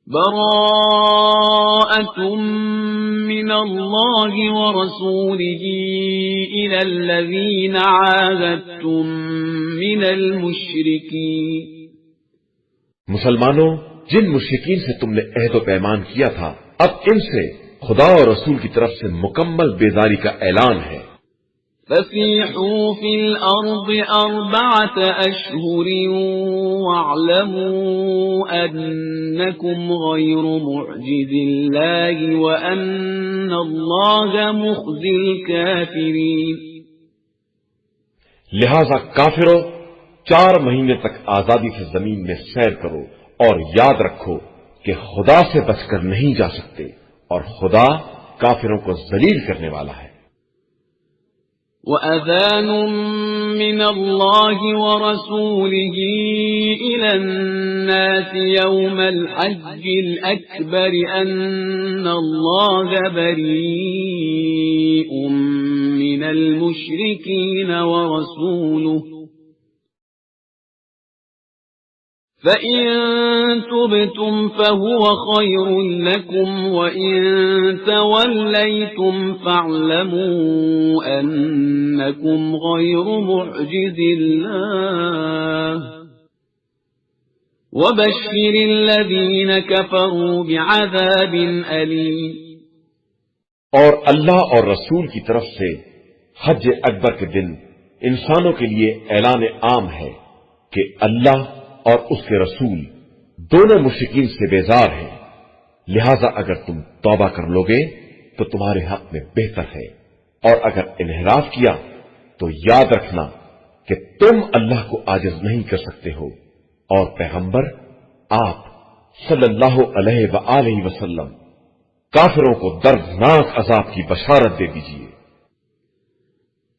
براءة من الله ورسوله إلى الذين عاهدتم من المشركين۔ مسلمانوں، جن مشرکین سے تم نے عہد و پیمان کیا تھا، اب ان سے خدا اور رسول کی طرف سے مکمل بیزاری کا اعلان ہے۔ فسیحوا فی الارض 4 اشہر واعلموا انکم غیر معجز اللہ وان اللہ مخزی الکافرین۔ لہذا کافروں، 4 مہینے تک آزادی سے زمین میں سیر کرو اور یاد رکھو کہ خدا سے بچ کر نہیں جا سکتے، اور خدا کافروں کو ذلیل کرنے والا ہے۔ وَأَذَانٌ مِّنَ اللَّهِ وَرَسُولِهِ إِلَى النَّاسِ يَوْمَ الْحَجِّ الْأَكْبَرِ أَنَّ اللَّهَ بَرِيءٌ مِّنَ الْمُشْرِكِينَ وَرَسُولُهُ فَإِن تُبْتُمْ فَهُوَ خَيْرٌ لَكُمْ وَإِن تَوَلَّيْتُمْ فَاعْلَمُوا أَنَّكُمْ غَيْرُ مُعْجِزِ اللَّهِ وَبَشِّرِ الَّذِينَ كَفَرُوا بِعَذَابٍ أَلِيمٍ۔ اور اللہ اور رسول کی طرف سے حج اکبر کے دن انسانوں کے لیے اعلان عام ہے کہ اللہ اور اس کے رسول دونوں مشرکین سے بیزار ہیں، لہذا اگر تم توبہ کر لوگے تو تمہارے حق میں بہتر ہے، اور اگر انحراف کیا تو یاد رکھنا کہ تم اللہ کو عاجز نہیں کر سکتے ہو، اور پیغمبر آپ صلی اللہ علیہ وآلہ وسلم کافروں کو دردناک عذاب کی بشارت دے دیجیے۔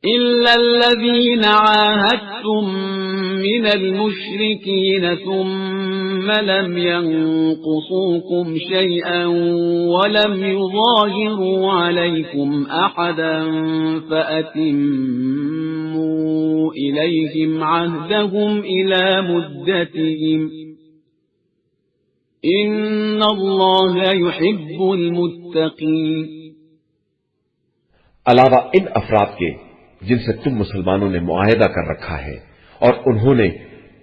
إِلَّا الَّذِينَ عَاهَدتُّم مِّنَ الْمُشْرِكِينَ ثُمَّ لَمْ يَنقُصُوكُمْ شَيْئًا وَلَمْ يُظَاهِرُوا عَلَيْكُمْ أَحَدًا فَأَتِمُّوا إِلَيْهِمْ عَهْدَهُمْ إِلَى مُدَّتِهِمْ إِنَّ اللَّهَ يُحِبُّ الْمُتَّقِينَ۔ علاوہ ان افراد کے جن سے تم مسلمانوں نے معاہدہ کر رکھا ہے اور انہوں نے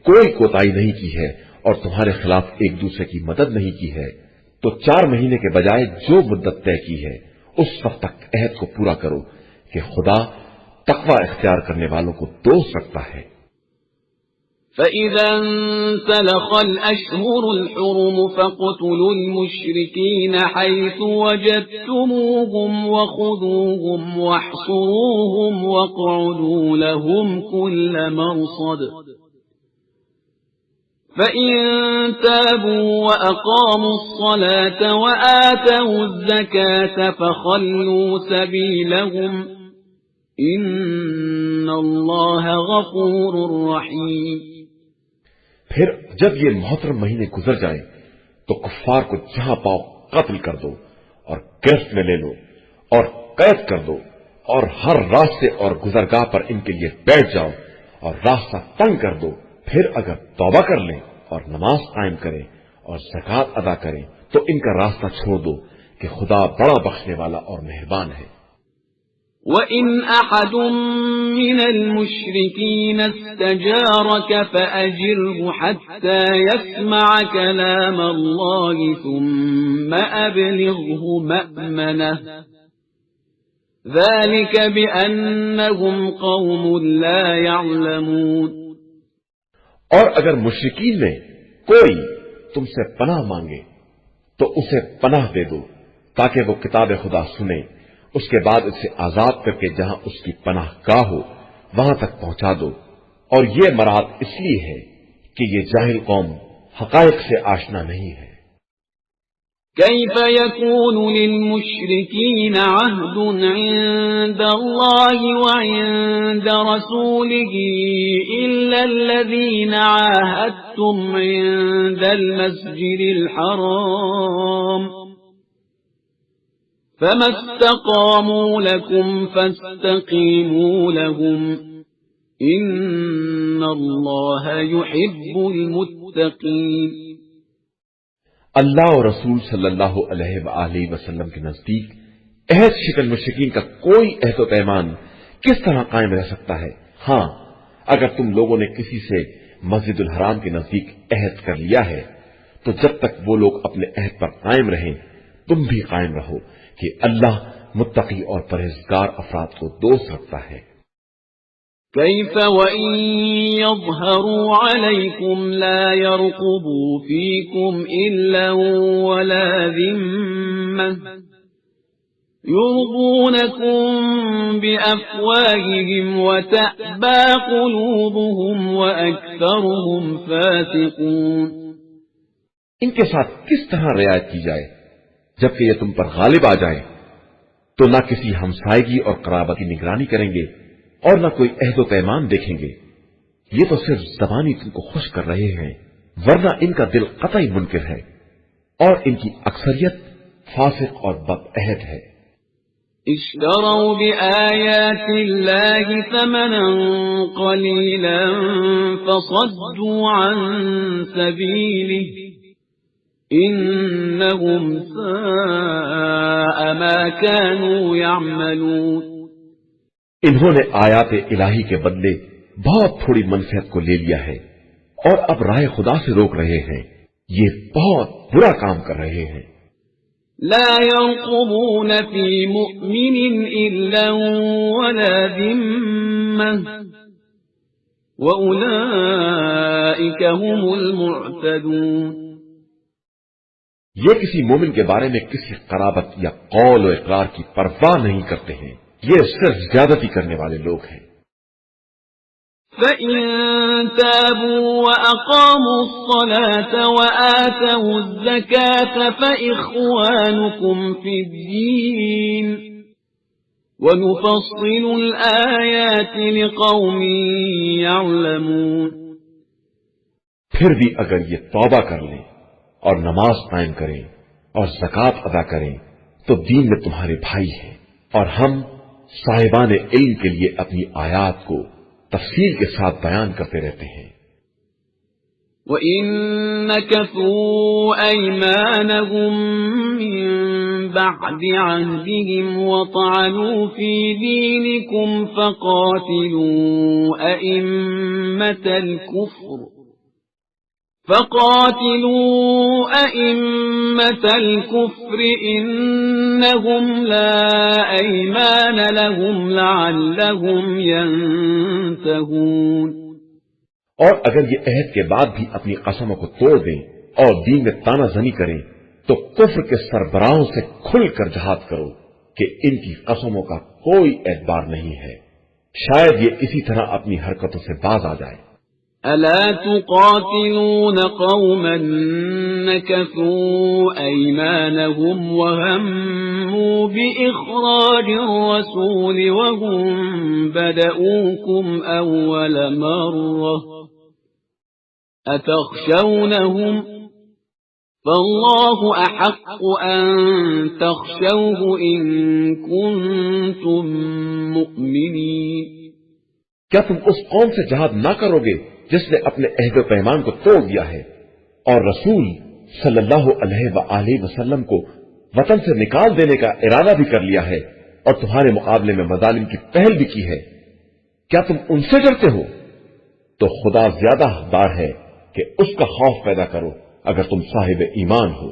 کوئی کوتاہی نہیں کی ہے اور تمہارے خلاف ایک دوسرے کی مدد نہیں کی ہے، تو 4 مہینے کے بجائے جو مدت طے کی ہے اس وقت تک عہد کو پورا کرو کہ خدا تقوی اختیار کرنے والوں کو دوست رکھتا ہے۔ فَإِذَا انْسَلَخَ الْأَشْهُرُ الْحُرُمُ فَاقْتُلُوا الْمُشْرِكِينَ حَيْثُ وَجَدتُّمُوهُمْ وَخُذُوهُمْ وَاحْصُرُوهُمْ وَاقْعُدُوا لَهُمْ كُلَّ مَرْصَدٍ فَإِن تَابُوا وَأَقَامُوا الصَّلَاةَ وَآتَوُا الزَّكَاةَ فَخَلُّوا سَبِيلَهُمْ ان اللہ غفور رحیم۔ پھر جب یہ محترم مہینے گزر جائیں تو کفار کو جہاں پاؤ قتل کر دو اور گرفت میں لے لو اور قید کر دو، اور ہر راستے اور گزرگاہ پر ان کے لیے بیٹھ جاؤ اور راستہ تنگ کر دو۔ پھر اگر توبہ کر لیں اور نماز قائم کریں اور زکوٰۃ ادا کریں تو ان کا راستہ چھوڑ دو کہ خدا بڑا بخشنے والا اور مہربان ہے۔ وَإِنْ أَحَدٌ مِّنَ الْمُشْرِكِينَ اسْتَجَارَكَ فَأَجِرْهُ حَتَّى يَسْمَعَ كَلَامَ اللَّهِ ثُمَّ أَبْلِغْهُ مَأْمَنَهُ ذَلِكَ بِأَنَّهُمْ قَوْمٌ لَا يَعْلَمُونَ۔ اور اگر مشرکین میں کوئی تم سے پناہ مانگے تو اسے پناہ دے دو تاکہ وہ کتاب خدا سنے، اس کے بعد اسے آزاد کر کے جہاں اس کی پناہ گاہ ہو وہاں تک پہنچا دو، اور یہ مراد اس لیے ہے کہ یہ جاہل قوم حقائق سے آشنا نہیں ہے۔ كيف يكون للمشركين عهد عند الله وعند رسوله إلا الذين عاهدتم عند المسجد الحرام فما استقاموا لكم فاستقيموا لهم إن الله يحب المتقين۔ اللہ اور رسول صلی اللہ علیہ وآلہ وسلم کے نزدیک عہد شکن مشرکین کا کوئی عہد و پیمان کس طرح قائم رہ سکتا ہے؟ ہاں، اگر تم لوگوں نے کسی سے مسجد الحرام کے نزدیک عہد کر لیا ہے تو جب تک وہ لوگ اپنے عہد پر قائم رہیں تم بھی قائم رہو کہ اللہ متقی اور پرہیزگار افراد کو دوست رکھتا ہے۔ كيف وإن يظهروا عليكم لا يرقبوا فيكم إلا ولا ذمة يرضونكم بأفواههم وتأبى قلوبهم وأكثرهم فاسقون۔ ان کے ساتھ کس طرح رعایت کی جائے جبکہ یہ تم پر غالب آ جائے تو نہ کسی ہمسائیگی اور قرابت کی نگرانی کریں گے اور نہ کوئی عہد و پیمان دیکھیں گے، یہ تو صرف زبانی تم کو خوش کر رہے ہیں، ورنہ ان کا دل قطعی منکر ہے اور ان کی اکثریت فاسق اور بد عہد ہے۔ اشتروا بآيات الله ثمنا قليلا فصدوا عن سبيله إنهم ساء ما كانوا يعملون۔ انہوں نے آیات الہی کے بدلے بہت تھوڑی منفعت کو لے لیا ہے اور اب راہ خدا سے روک رہے ہیں، یہ بہت برا کام کر رہے ہیں۔ لا يرقبون في مؤمن إلا ولا ذمة وأولئك هم المعتدون۔ یہ کسی مومن کے بارے میں کسی قرابت یا قول و اقرار کی پرواہ نہیں کرتے ہیں، یہ صرف زیادتی کرنے والے لوگ ہیں۔ فَإِن تَابُوا وَأَقَامُوا الصَّلَاةَ وَآتَوُا الزَّكَاةَ فَإِخْوَانُكُمْ فِي الدِّينِ وَنُفَصِّلُ الْآيَاتِ لِقَوْمٍ يَعْلَمُونَ۔ پھر بھی اگر یہ توبہ کر لیں اور نماز قائم کریں اور زکوٰۃ ادا کریں تو دین میں تمہارے بھائی ہیں، اور ہم صاحبان علم کے لیے اپنی آیات کو تفصیل کے ساتھ بیان کرتے رہتے ہیں۔ وَإِن نَكَثُوا أَيْمَانَهُم مِّن بَعْدِ عَهْدِهِمْ وَطَعَنُوا فِي دِينِكُمْ فَقَاتِلُوا أَئِمَّةَ الْكُفْرِ إِنَّهُمْ لَا أَيْمَانَ لَهُمْ لَعَلَّهُمْ يَنْتَهُونَ۔ اور اگر یہ عہد کے بعد بھی اپنی قسموں کو توڑ دیں اور دین میں تانا زنی کریں تو کفر کے سربراہوں سے کھل کر جہاد کرو کہ ان کی قسموں کا کوئی اعتبار نہیں ہے، شاید یہ اسی طرح اپنی حرکتوں سے باز آ جائے۔ ألا تقاتلون قوما نكثوا أيمانهم وهموا بإخراج الرسول وهم بدؤوكم أول مرة أتخشونهم فالله أحق أن تخشوه إن كنتم مؤمنين۔ کیا تم اس قوم سے جہاد نہ کرو گے جس نے اپنے عہد و پیمان کو توڑ دیا ہے اور رسول صلی اللہ علیہ وآلہ وسلم کو وطن سے نکال دینے کا ارادہ بھی کر لیا ہے اور تمہارے مقابلے میں مظالم کی پہل بھی کی ہے؟ کیا تم ان سے ڈرتے ہو؟ تو خدا زیادہ حقدار ہے کہ اس کا خوف پیدا کرو اگر تم صاحب ایمان ہو۔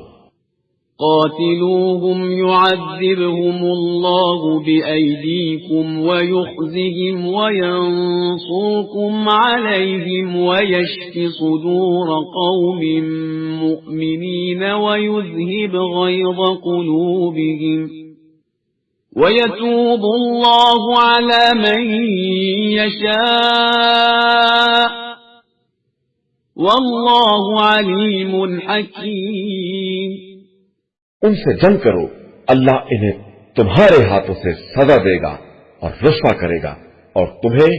قاتلوهم يعذبهم الله بأيديكم ويخزهم وينصركم عليهم ويشف صدور قوم مؤمنين ويذهب غيظ قلوبهم ويتوب الله على من يشاء والله عليم حكيم۔ ان سے جنگ کرو، اللہ انہیں تمہارے ہاتھوں سے سزا دے گا اور رسوا کرے گا اور تمہیں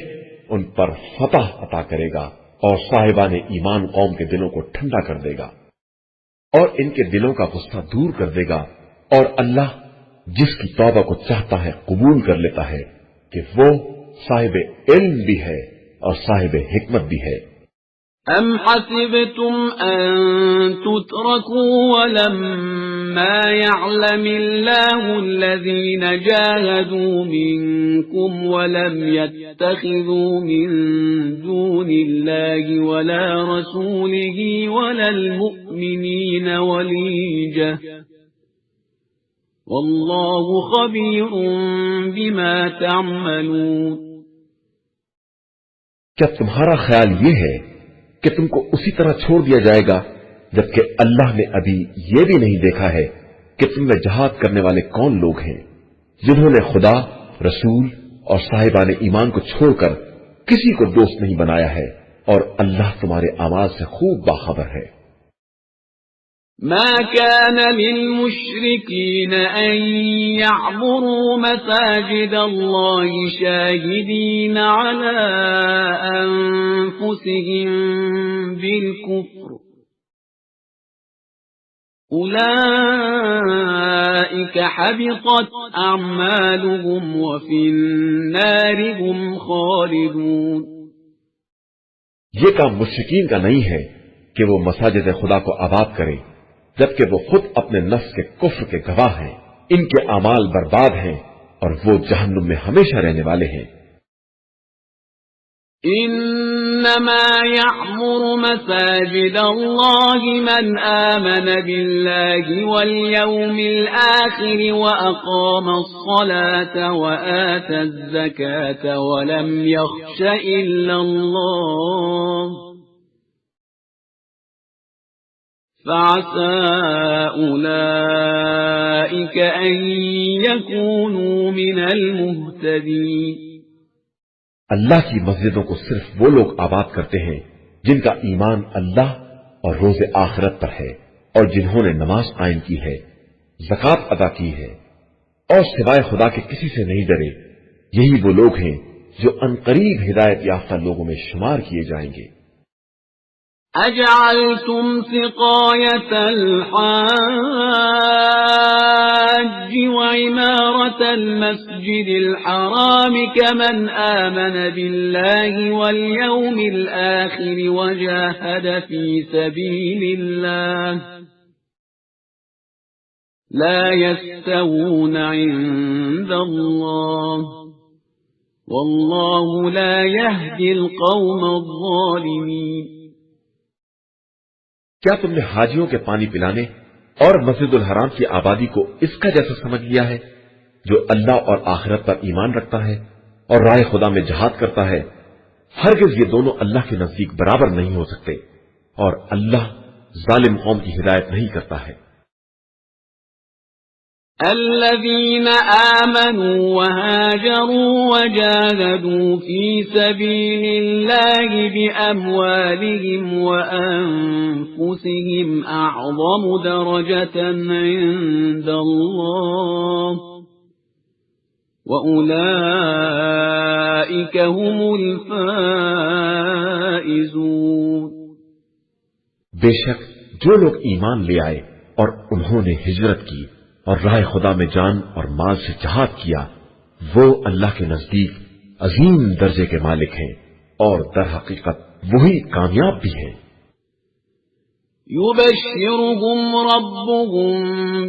ان پر فتح عطا کرے گا اور صاحبان ایمان قوم کے دلوں کو ٹھنڈا کر دے گا اور ان کے دلوں کا غصہ دور کر دے گا، اور اللہ جس کی توبہ کو چاہتا ہے قبول کر لیتا ہے کہ وہ صاحب علم بھی ہے اور صاحب حکمت بھی ہے۔ أم حسبتم أن تتركوا ولما يعلم الله الذين جاهدوا منكم ولم يتخذوا من دون الله ولا رسوله ولا المؤمنين وليجة والله خبير بما تعملون۔ کیا تمہارا خیال یہ ہے کہ تم کو اسی طرح چھوڑ دیا جائے گا جبکہ اللہ نے ابھی یہ بھی نہیں دیکھا ہے کہ تم میں جہاد کرنے والے کون لوگ ہیں جنہوں نے خدا، رسول اور صاحبان ایمان کو چھوڑ کر کسی کو دوست نہیں بنایا ہے، اور اللہ تمہارے اعمال سے خوب باخبر ہے۔ ما كان للمشركين أن يعمروا مساجد الله شاهدين على أنفسهم بالكفر أولئك حبطت أعمالهم وفي النار هم خالدون۔ یہ کام مشرکین کا نہیں ہے کہ وہ مساجد خدا کو آباد کریں جبکہ وہ خود اپنے نفس کے کفر کے گواہ ہیں، ان کے اعمال برباد ہیں اور وہ جہنم میں ہمیشہ رہنے والے ہیں۔ انما يعمر مساجد الله من آمن بالله واليوم الآخر وأقام الصلاة وآتى الزكاة ولم يخش إلا الله فعسى أولئك أن يكونوا من المهتدين۔ اللہ کی مسجدوں کو صرف وہ لوگ آباد کرتے ہیں جن کا ایمان اللہ اور روز آخرت پر ہے اور جنہوں نے نماز قائم کی ہے، زکوٰۃ ادا کی ہے اور سوائے خدا کے کسی سے نہیں ڈرے، یہی وہ لوگ ہیں جو عنقریب ہدایت یافتہ لوگوں میں شمار کیے جائیں گے۔ أجعلتم سقاية الحاج وعمارة المسجد الحرام كمن آمن بالله واليوم الآخر وجاهد في سبيل الله لا يستوون عند الله والله لا يهدي القوم الظالمين۔ کیا تم نے حاجیوں کے پانی پلانے اور مسجد الحرام کی آبادی کو اس کا جیسا سمجھ لیا ہے جو اللہ اور آخرت پر ایمان رکھتا ہے اور راہ خدا میں جہاد کرتا ہے؟ ہرگز یہ دونوں اللہ کے نزدیک برابر نہیں ہو سکتے، اور اللہ ظالم قوم کی ہدایت نہیں کرتا ہے۔ الذين آمنوا وهاجروا وجاهدوا في سبيل الله بأموالهم وأنفسهم أعظم درجة عند الله وأولئك هم الفائزون۔ بے شک جو لوگ ایمان لے آئے اور انہوں نے ہجرت کی اور راہ خدا میں جان اور مال سے جہاد کیا، وہ اللہ کے نزدیک عظیم درجے کے مالک ہیں اور در حقیقت وہی کامیاب بھی ہیں۔ يبشرهم ربهم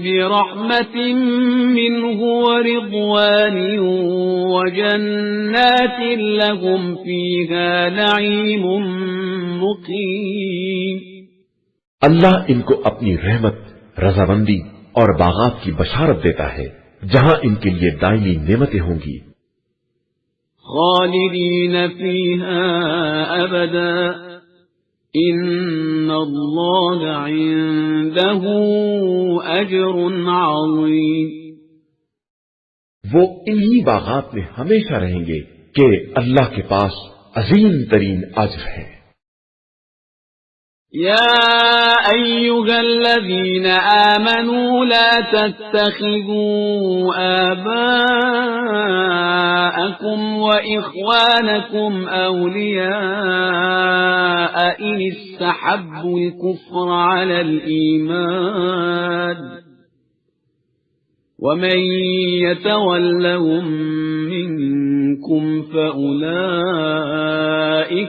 برحمة منه ورضوان وجنات لهم فيها نعيم مقيم۔ اللہ ان کو اپنی رحمت، رضامندی اور باغات کی بشارت دیتا ہے جہاں ان کے لیے دائمی نعمتیں ہوں گی۔ خالدین فیہا ابدا ان اللہ عنده اجر عظیم۔ وہ انہی باغات میں ہمیشہ رہیں گے کہ اللہ کے پاس عظیم ترین اجر ہے۔ يا أيها الذين آمنوا لا تتخذوا آباءكم وإخوانكم أولياء إن استحبوا الكفر على الإيمان ومن يتولهم منكم منكم فأولئك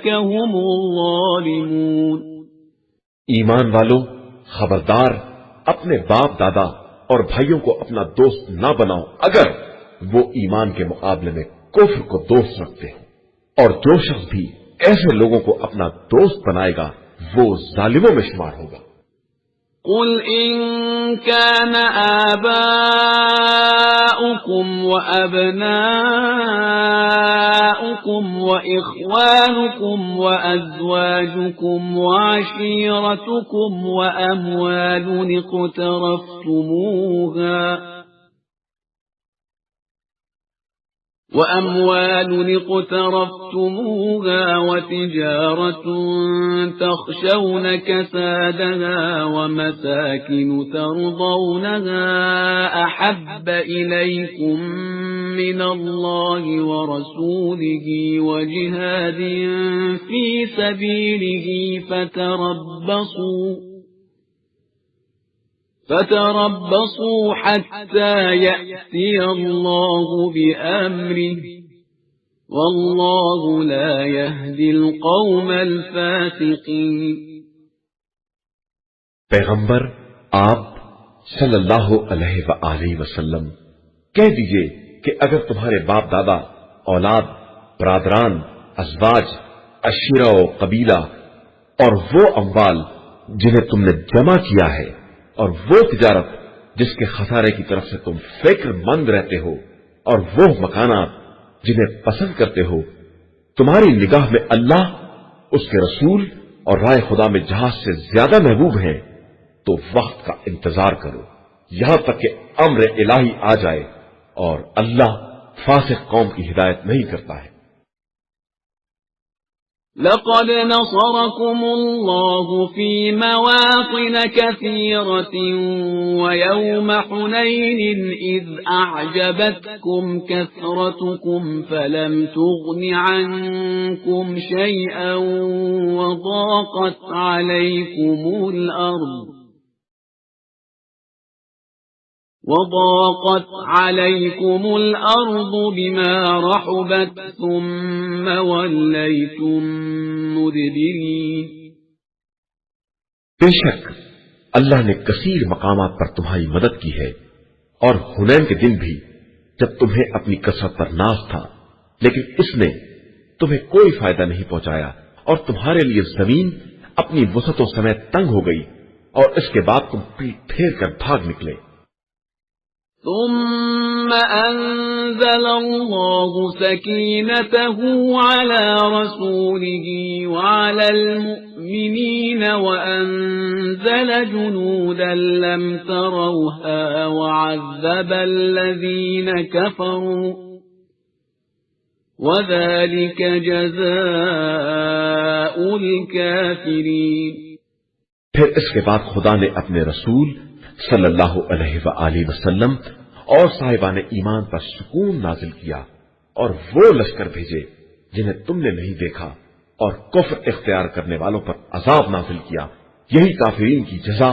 هم الظالمون۔ ایمان والو، خبردار اپنے باپ دادا اور بھائیوں کو اپنا دوست نہ بناؤ اگر وہ ایمان کے مقابلے میں کفر کو دوست رکھتے ہو، اور جو شخص بھی ایسے لوگوں کو اپنا دوست بنائے گا وہ ظالموں میں شمار ہوگا۔ قل إن كان آباؤكم وأبناؤكم وإخوانكم وأزواجكم وعشيرتكم وأموال اقترفتموها وتجارة تخشون كسادها ومساكن ترضونها أحب إليكم من الله ورسوله وجهاد في سبيله فتربصوا حتى يأتي الله بأمره والله لا يهدي القوم الفاسقين۔ پیغمبر آپ صلی اللہ علیہ وآلہ وسلم کہہ دیجئے کہ اگر تمہارے باپ دادا، اولاد، برادران، ازواج، عشیرہ و قبیلہ اور وہ اموال جنہیں تم نے جمع کیا ہے اور وہ تجارت جس کے خسارے کی طرف سے تم فکر مند رہتے ہو اور وہ مکانات جنہیں پسند کرتے ہو، تمہاری نگاہ میں اللہ، اس کے رسول اور رائے خدا میں جہاز سے زیادہ محبوب ہیں، تو وقت کا انتظار کرو یہاں تک کہ امر الہی آ جائے، اور اللہ فاسق قوم کی ہدایت نہیں کرتا ہے۔ لقد نصركم الله في مواطن كثيرة ويوم حنين إذ أعجبتكم كثرتكم فلم تغن عنكم شيئا وضاقت عليكم الأرض بما رحبت ثم وليتم مدبرين۔ بے شک اللہ نے کثیر مقامات پر تمہاری مدد کی ہے، اور حنین کے دن بھی جب تمہیں اپنی کثرت پر ناز تھا، لیکن اس نے تمہیں کوئی فائدہ نہیں پہنچایا، اور تمہارے لیے زمین اپنی وسعتوں سمیت تنگ ہو گئی، اور اس کے بعد تم پیٹ پھیر کر بھاگ نکلے۔ ثم أنزل الله سكينته على رسوله وعلى المؤمنين وأنزل جنودا لم تروها وعذب الذين كفروا وذلك جزاء الكافرين۔ پھر اس کے بعد خدا نے اپنے رسول صلی اللہ علیہ وآلہ وسلم اور صاحبان ایمان پر سکون نازل کیا، اور وہ لشکر بھیجے جنہیں تم نے نہیں دیکھا، اور کفر اختیار کرنے والوں پر عذاب نازل کیا۔ یہی کافرین کی جزا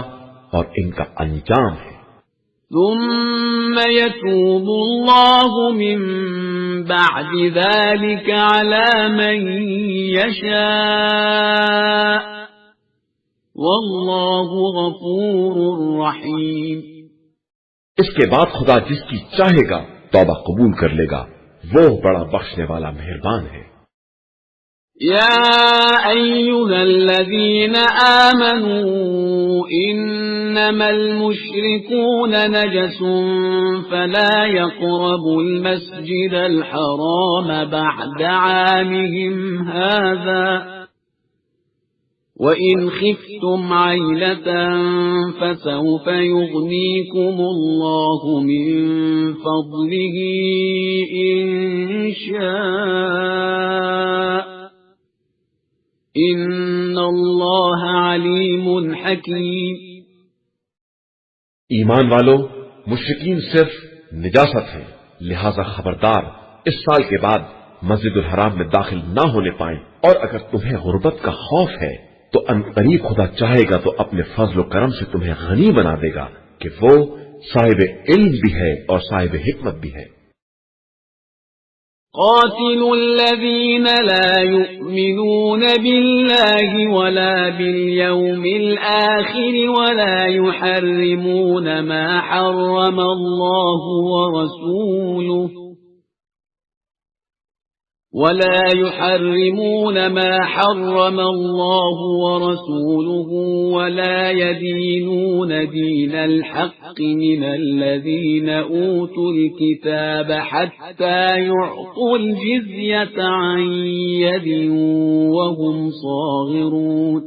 اور ان کا انجام ہے۔ ثم يتوب الله من بعد ذلك على من يشاء واللہ غفور رحیم۔ اس کے بعد خدا جس کی چاہے گا توبہ قبول کر لے گا، وہ بڑا بخشنے والا مہربان ہے۔ یا ایھا الذین آمنوا انما المشرکون نجس فلا يقربوا المسجد الحرام بعد عامهم هذا وَإِنْ خِفْتُمْ عَيْلَةً فَسَوْفَ يُغْنِيكُمُ اللَّهُ مِنْ فَضْلِهِ إِنْ شَاءَ إِنَّ اللَّهَ عَلِيمٌ حَكِيمٌ۔ ایمان والو، مشرکین صرف نجاست ہیں، لہذا خبردار اس سال کے بعد مسجد الحرام میں داخل نہ ہونے پائیں، اور اگر تمہیں غربت کا خوف ہے تو ان قریب خدا چاہے گا تو اپنے فضل و کرم سے تمہیں غنی بنا دے گا کہ وہ صاحب علم بھی ہے اور صاحب حکمت بھی ہے۔ قاتلوا الذين لا يؤمنون بالله ولا باليوم الآخر ولا يحرمون ما حرم الله ورسوله ولا يدينون دين الحق من الذين أوتوا الكتاب حتى يعطوا الجزية عن يد وهم صاغرون.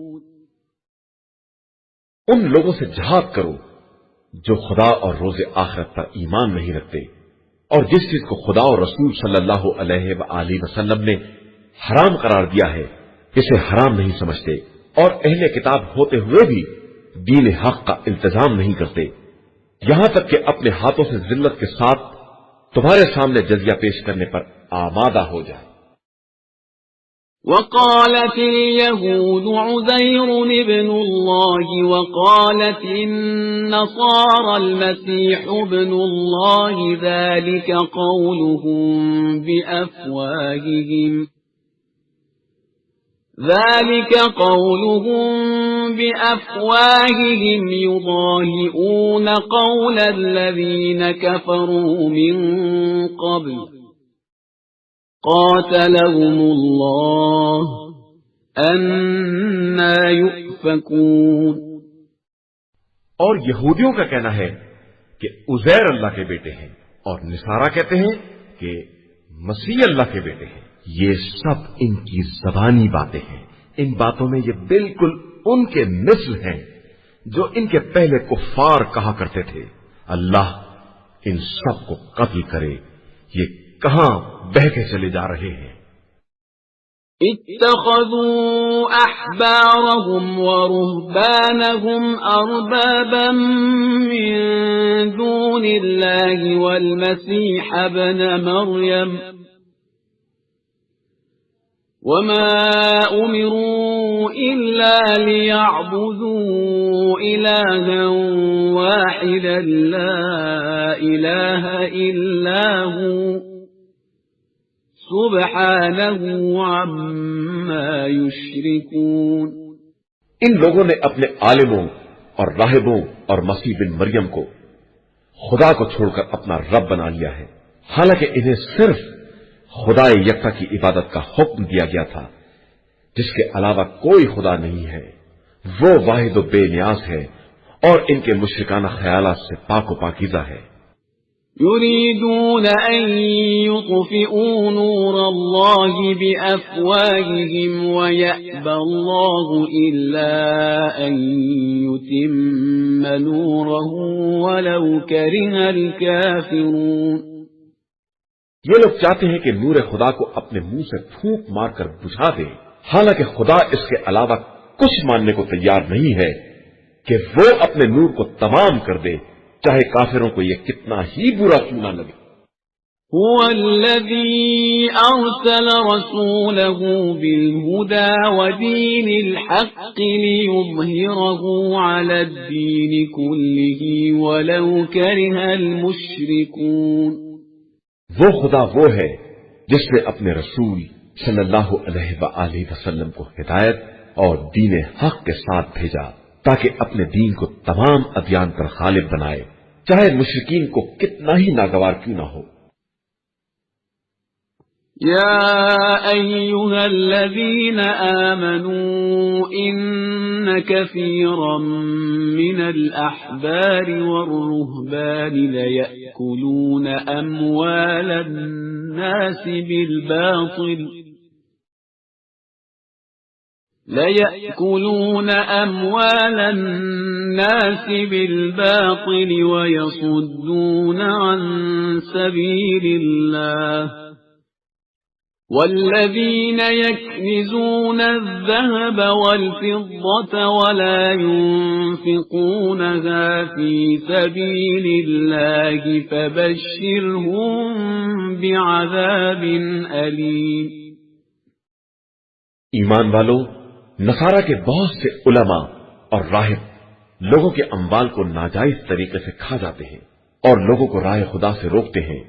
ان لوگوں سے جہاد کرو جو خدا اور روز آخرت پر ایمان نہیں رکھتے، اور جس چیز کو خدا اور رسول صلی اللہ علیہ وآلہ وسلم نے حرام قرار دیا ہے اسے حرام نہیں سمجھتے، اور اہل کتاب ہوتے ہوئے بھی دین حق کا التزام نہیں کرتے، یہاں تک کہ اپنے ہاتھوں سے ذلت کے ساتھ تمہارے سامنے جزیہ پیش کرنے پر آمادہ ہو جائے. وقالت اليهود عزير ابن الله وقالت النصارى المسيح ابن الله ذلك قولهم بأفواههم يضاهئون قول الذين كفروا من قبل قاتلهم الله أنى يؤفكون. اور یہودیوں کا کہنا ہے کہ عزیر اللہ کے بیٹے ہیں، اور نصارہ کہتے ہیں کہ مسیح اللہ کے بیٹے ہیں. یہ سب ان کی زبانی باتیں ہیں، ان باتوں میں یہ بالکل ان کے مثل ہیں جو ان کے پہلے کفار کہا کرتے تھے. اللہ ان سب کو قتل کرے، یہ کہاں بہ کے چلے جا رہے ہیں. اتخذوا احبارهم ورهبانهم اربابا من دون الله والمسيح ابن مريم وما امروا الا ليعبدوا الها واحدا لا اله الا هو سبحانه عما يشركون. ان لوگوں نے اپنے عالموں اور راہبوں اور مسیح بن مریم کو خدا کو چھوڑ کر اپنا رب بنا لیا ہے، حالانکہ انہیں صرف خدا یکتا کی عبادت کا حکم دیا گیا تھا جس کے علاوہ کوئی خدا نہیں ہے. وہ واحد و بے نیاز ہے اور ان کے مشرکانہ خیالات سے پاک و پاکیزہ ہے. يريدون أن يطفئوا نور الله بأفواههم ويأبى الله إلا أن يتم نوره ولو كره الكافرون. یہ لوگ چاہتے ہیں کہ نور خدا کو اپنے منہ سے پھونک مار کر بجھا دے، حالانکہ خدا اس کے علاوہ کچھ ماننے کو تیار نہیں ہے کہ وہ اپنے نور کو تمام کر دے، چاہے کافروں کو یہ کتنا ہی برا کیوں نہ لگے. هو الذي أرسل رسوله بالهدى ودين الحق ليظهره على الدين كله ولو كره المشركون. وہ خدا وہ ہے جس نے اپنے رسول صلی اللہ علیہ وآلہ وسلم کو ہدایت اور دین حق کے ساتھ بھیجا تاکہ اپنے دین کو تمام ادیان پر غالب بنائے، چاہے مشرکین کو کتنا ہی ناگوار کیوں نہ ہو. يا أيها الذين آمنوا إن كثيرا من الأحبار والرهبان ليأكلون أموال الناس بالباطل ويصدون عن سبيل الله والذين يكنزون الذهب والفضة ولا ينفقونها في سبيل الله فبشرهم بعذاب أليم. ایمان والو، نصارہ کے بہت سے علماء اور راہب لوگوں کے اموال کو ناجائز طریقے سے کھا جاتے ہیں اور لوگوں کو راہ خدا سے روکتے ہیں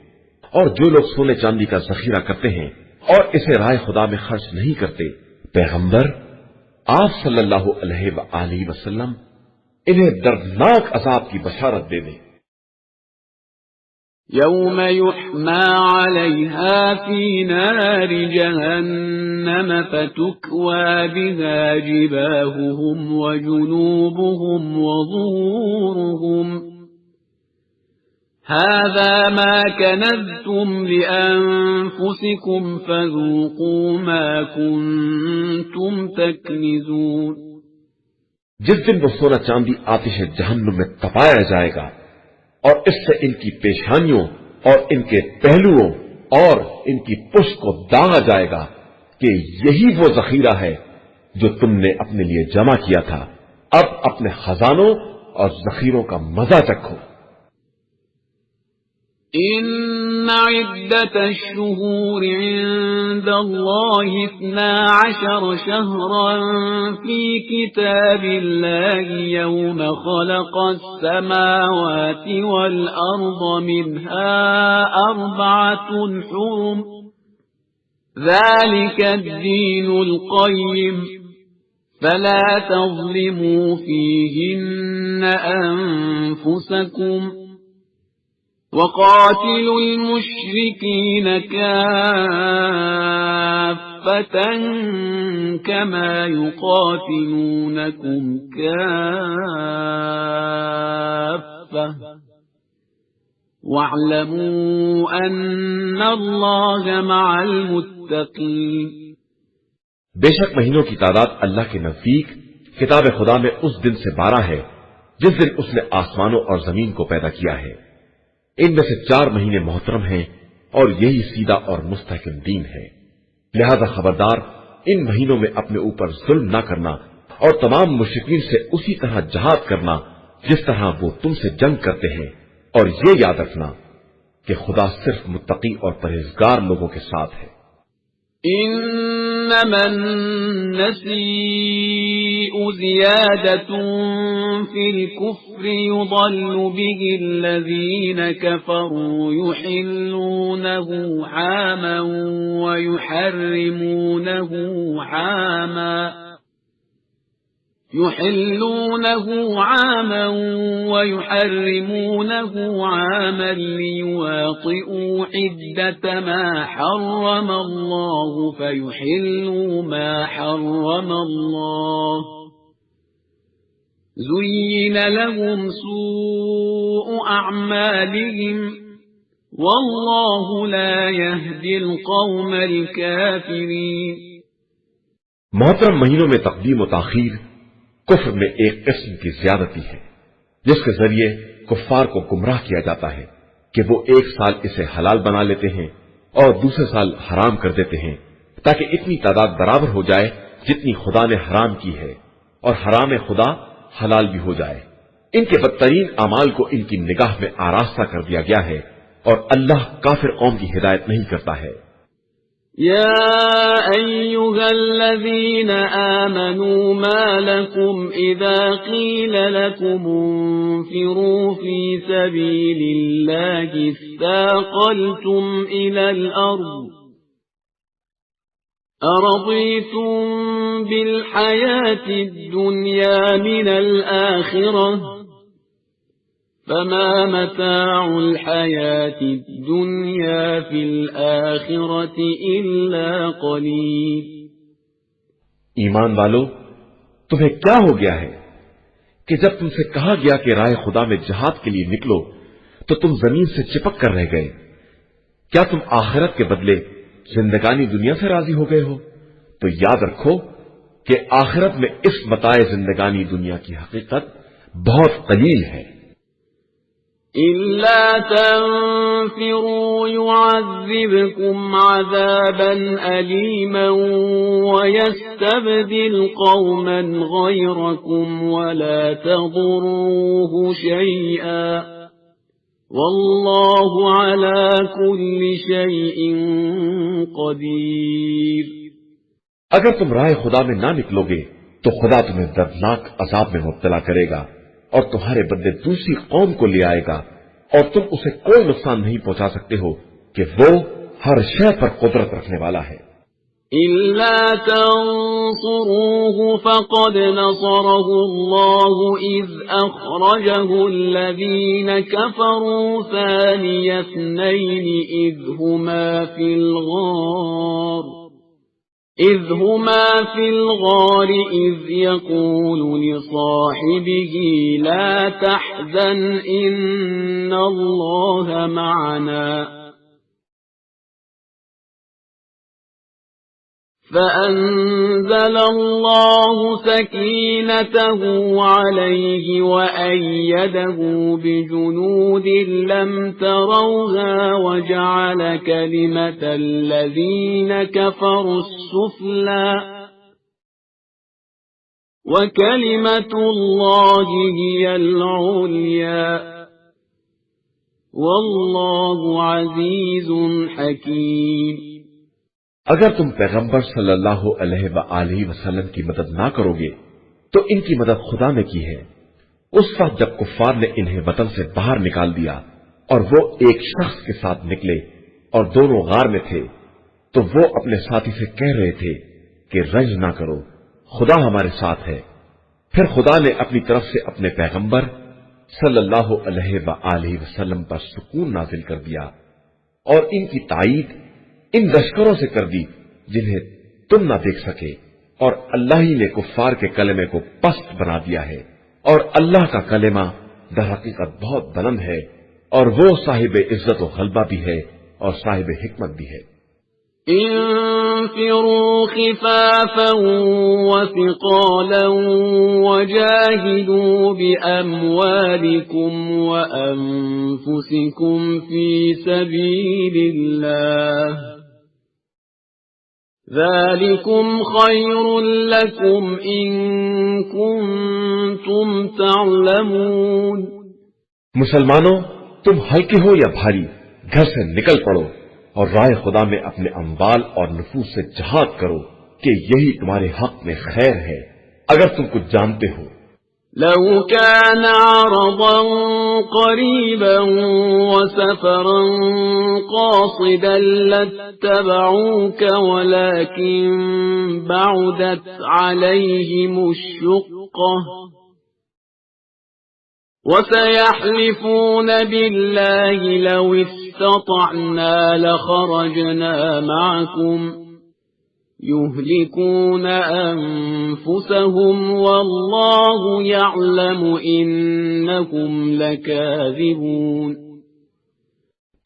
اور جو لوگ سونے چاندی کا ذخیرہ کرتے ہیں اور اسے راہ خدا میں خرچ نہیں کرتے، پیغمبر آپ صلی اللہ علیہ وآلہ وسلم انہیں دردناک عذاب کی بشارت دے دیں۔ يوم يحمى عليها في نار جهنم فتكوى بها جباههم وجنوبهم وظهورهم هذا ما كنزتم لأنفسكم فذوقوا ما كنتم تكنزون۔ جس دن وہ سونا چاندی آتش جہنم میں تپایا جائے گا اور اس سے ان کی پیشانیوں اور ان کے پہلوؤں اور ان کی پشت کو داغا جائے گا کہ یہی وہ ذخیرہ ہے جو تم نے اپنے لیے جمع کیا تھا، اب اپنے خزانوں اور ذخیروں کا مزہ چکھو۔ إن عدة الشهور عند الله 12 شهرا في كتاب الله يوم خلق السماوات والأرض منها 4 حرم ذلك الدين القيم فلا تظلموا فيهن أنفسكم وقاتلوا المشركين كافة كما يقاتلونكم كافة واعلموا أن الله مع المتقين۔ بے شک مہینوں کی تعداد اللہ کے نزدیک کتاب خدا میں اس دن سے 12 ہے جس دن اس نے آسمانوں اور زمین کو پیدا کیا ہے۔ ان میں سے 4 مہینے محترم ہیں اور یہی سیدھا اور مستحکم دین ہے، لہذا خبردار ان مہینوں میں اپنے اوپر ظلم نہ کرنا اور تمام مشرکین سے اسی طرح جہاد کرنا جس طرح وہ تم سے جنگ کرتے ہیں، اور یہ یاد رکھنا کہ خدا صرف متقی اور پرہیزگار لوگوں کے ساتھ ہے۔ إنما النسيء زيادة في الكفر يضل به الذين كفروا يحلونه عاما ويحرمونه عاما ليواطئوا عدة ما حرم الله فيحلوا ما حرم الله زين لهم سوء أعمالهم والله لا يهدي القوم الكافرين۔ محترم مہینوں میں تقدیم و تاخیر کفر میں ایک قسم کی زیادتی ہے جس کے ذریعے کفار کو گمراہ کیا جاتا ہے کہ وہ ایک سال اسے حلال بنا لیتے ہیں اور دوسرے سال حرام کر دیتے ہیں تاکہ اتنی تعداد برابر ہو جائے جتنی خدا نے حرام کی ہے اور حرام خدا حلال بھی ہو جائے۔ ان کے بدترین اعمال کو ان کی نگاہ میں آراستہ کر دیا گیا ہے اور اللہ کافر قوم کی ہدایت نہیں کرتا ہے۔ يا أيها الذين آمنوا ما لكم إذا قيل لكم انفروا في سبيل الله اثاقلتم إلى الأرض أرضيتم بالحياة الدنيا من الآخرة فما متاع الحياة الدنيا في الآخرة إلا قليل۔ ایمان والو، تمہیں کیا ہو گیا ہے کہ جب تم سے کہا گیا کہ راہ خدا میں جہاد کے لیے نکلو تو تم زمین سے چپک کر رہ گئے؟ کیا تم آخرت کے بدلے زندگانی دنیا سے راضی ہو گئے ہو؟ تو یاد رکھو کہ آخرت میں اس متاع زندگانی دنیا کی حقیقت بہت قلیل ہے۔ إِلَّا تَنفِرُوا يُعَذِّبْكُمْ عَذَابًا أَلِيمًا وَيَسْتَبْدِلْ قَوْمًا غَيْرَكُمْ وَلَا تَضُرُّوهُ شَيْئًا وَاللَّهُ عَلَى كُلِّ شَيْءٍ قَدِيرٌ۔ اگر تم راہ خدا میں نہ نکلو گے تو خدا تمہیں دردناک عذاب میں مبتلا کرے گا اور تمہارے بدلے دوسری قوم کو لے آئے گا اور تم اسے کوئی نقصان نہیں پہنچا سکتے ہو کہ وہ ہر شے پر قدرت رکھنے والا ہے۔ إلا تنصروه فقد نصره الله إذ أخرجه الذين كفروا ثاني اثنين إذ هما في الغار إذ يقول لصاحبه لا تحزن إن الله معنا فأنزل الله سكينته عليه وأيده بجنود لم تروها وجعل كلمة الذين كفروا السفلى وكلمة الله هي العليا والله عزيز حكيم۔ اگر تم پیغمبر صلی اللہ علیہ وآلہ وسلم کی مدد نہ کرو گے تو ان کی مدد خدا نے کی ہے۔ اس وقت جب کفار نے انہیں وطن سے باہر نکال دیا اور وہ ایک شخص کے ساتھ نکلے اور دونوں غار میں تھے تو وہ اپنے ساتھی سے کہہ رہے تھے کہ رنج نہ کرو، خدا ہمارے ساتھ ہے۔ پھر خدا نے اپنی طرف سے اپنے پیغمبر صلی اللہ علیہ وآلہ وسلم پر سکون نازل کر دیا اور ان کی تائید ان لشکروں سے کر دی جنہیں تم نہ دیکھ سکے، اور اللہ ہی نے کفار کے کلمے کو پست بنا دیا ہے، اور اللہ کا کلمہ در حقیقت بہت بلند ہے، اور وہ صاحب عزت و غلبہ بھی ہے اور صاحب حکمت بھی ہے۔ انفروا خفافا وثقالا وجاهدوا بأموالكم وأنفسكم في سبيل الله ذلكم خير لكم إن كنتم تعلمون۔ مسلمانوں، تم ہلکے ہو یا بھاری، گھر سے نکل پڑو اور رائے خدا میں اپنے اموال اور نفوس سے جہاد کرو کہ یہی تمہارے حق میں خیر ہے اگر تم کچھ جانتے ہو۔ لو كان عرضا قريبا وسفرا قاصدا لاتبعوك ولكن بعدت عليهم الشقة وسيحلفون بالله لو استطعنا لخرجنا معكم يهلكون أنفسهم والله يعلم إنهم لكاذبون۔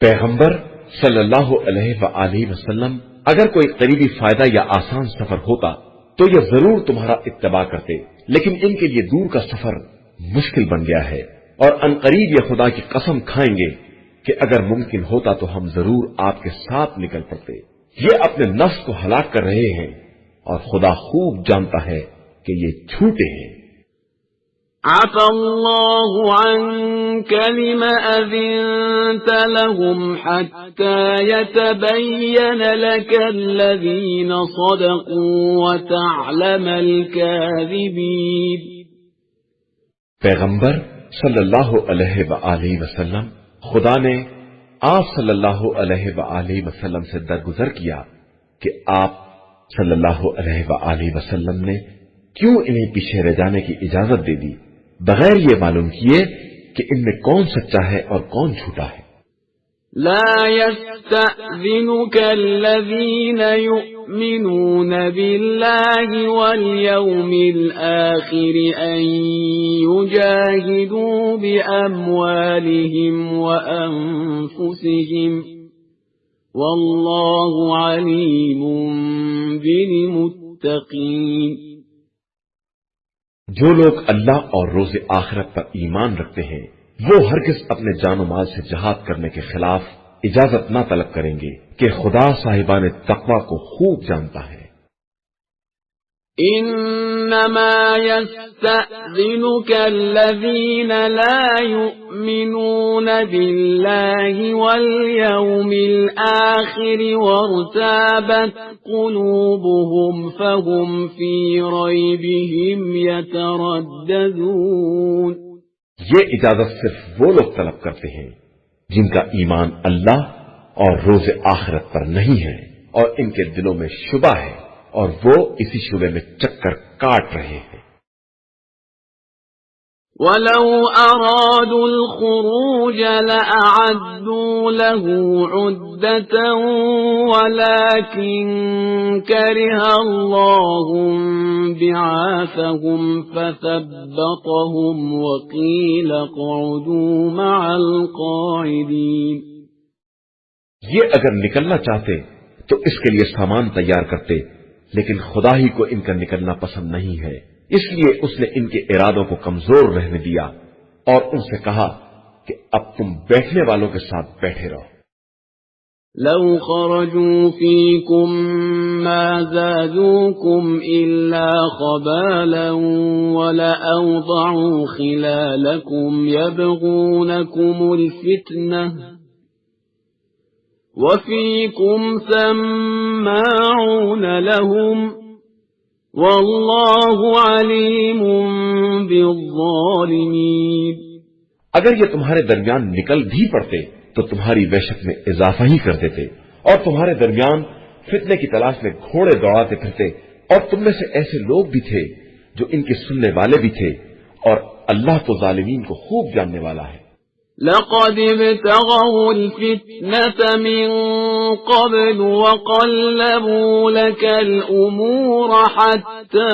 پیغمبر صلی اللہ علیہ وآلہ وسلم اگر کوئی قریبی فائدہ یا آسان سفر ہوتا تو یہ ضرور تمہارا اتباع کرتے، لیکن ان کے لیے دور کا سفر مشکل بن گیا ہے، اور عنقریب یہ خدا کی قسم کھائیں گے کہ اگر ممکن ہوتا تو ہم ضرور آپ کے ساتھ نکل پڑتے۔ یہ اپنے نفس کو ہلاک کر رہے ہیں اور خدا خوب جانتا ہے کہ یہ جھوٹے ہیں۔ عفا اللہ عنك لم أذنت لهم حتى يتبين لك الذين صدقوا وتعلم الكاذبين۔ پیغمبر صلی اللہ علیہ وآلہ وسلم، خدا نے آپ صلی اللہ علیہ وآلہ وسلم سے درگزر کیا کہ آپ صلی اللہ علیہ وآلہ وسلم نے کیوں انہیں پیچھے رہ جانے کی اجازت دے دی بغیر یہ معلوم کیے کہ ان میں کون سچا ہے اور کون جھوٹا ہے۔ لا يستأذنك الذين يؤمنون بالله واليوم الآخر أن يجاهدوا بأموالهم وأنفسهم والله عليم بالمتقين۔ جو لوگ اللہ اور روز آخرت پر ایمان رکھتے ہیں وہ ہرگز اپنے جان و مال سے جہاد کرنے کے خلاف اجازت نہ طلب کریں گے کہ خدا صاحبان تقوی کو خوب جانتا ہے۔ انما يستأذنك الذين لا يؤمنون بالله واليوم الآخر وارتابت قلوبهم فهم في ريبهم يترددون۔ یہ اجازت صرف وہ لوگ طلب کرتے ہیں جن کا ایمان اللہ اور روز آخرت پر نہیں ہیں، اور ان کے دلوں میں شبہ ہے اور وہ اسی شبے میں چکر کاٹ رہے ہیں۔ وَلَوْ أَرَادُوا الْخُرُوجَ لَأَعَدُّوا لَهُ عُدَّةً وَلَكِنْ كَرِهَ اللَّهُ بِعَاثَهُمْ فَثَبَّطَهُمْ وَقِيلَ اقْعُدُوا مَعَ الْقَاعِدِينَ۔ یہ اگر نکلنا چاہتے تو اس کے لیے سامان تیار کرتے، لیکن خدا ہی کو ان کا نکلنا پسند نہیں ہے، اس لیے اس نے ان کے ارادوں کو کمزور رہنے دیا اور ان سے کہا کہ اب تم بیٹھنے والوں کے ساتھ بیٹھے رہو۔ لو خرجوا فيكم ما زادوكم إلا خبالا ولأوضعوا خلالكم يبغونكم الفتنة وفيكم سماعون لهم والله عليم بالظالمين۔ اگر یہ تمہارے درمیان نکل بھی پڑتے تو تمہاری وحشت میں اضافہ ہی کر دیتے، اور تمہارے درمیان فتنے کی تلاش میں گھوڑے دوڑاتے پھرتے، اور تم میں سے ایسے لوگ بھی تھے جو ان کے سننے والے بھی تھے، اور اللہ تو ظالمین کو خوب جاننے والا ہے۔ لقد ابتغوا الفتنة من قبل وقلبوا لك الأمور حتى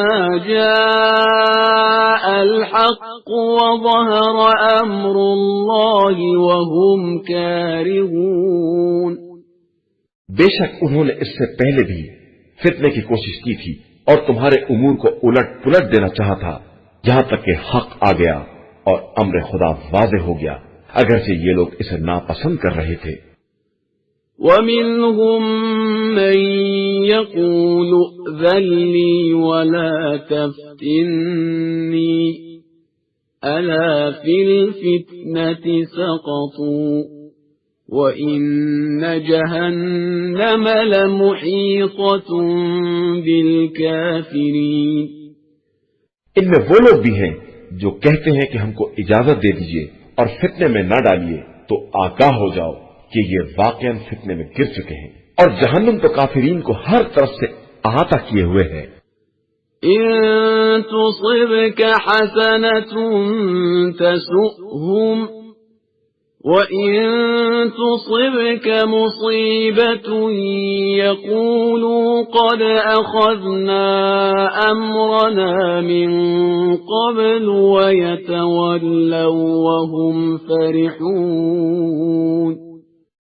جاء الحق وظهر أمر الله وهم كارهون۔ بے شک انہوں نے اس سے پہلے بھی فتنے کی کوشش کی تھی اور تمہارے امور کو الٹ پلٹ دینا چاہا تھا، یہاں تک کہ حق آ گیا اور امر خدا واضح ہو گیا، اگرچہ یہ لوگ اسے ناپسند کر رہے تھے۔ وَمِنْهُمْ مَنْ يَقُولُ ائْذَنْ لِي وَلَا تَفْتِنِّي أَلَا فِي الْفِتْنَةِ سَقَطُوا وَإِنَّ جَهَنَّمَ لَمُحِيطَةٌ بِالْكَافِرِينَ۔ ان میں وہ لوگ بھی ہیں جو کہتے ہیں کہ ہم کو اجازت دے دیجئے اور فتنے میں نہ ڈالیے، تو آگاہ ہو جاؤ کہ یہ واقعاً فتنے میں گر چکے ہیں، اور جہنم تو کافرین کو ہر طرف سے احاطہ کیے ہوئے ہے۔ إن تصبك حسنة تسؤهم وإن تصبك مصيبة يقولوا قد أخذنا أمرنا من قبل ويتولوا وهم فرحون۔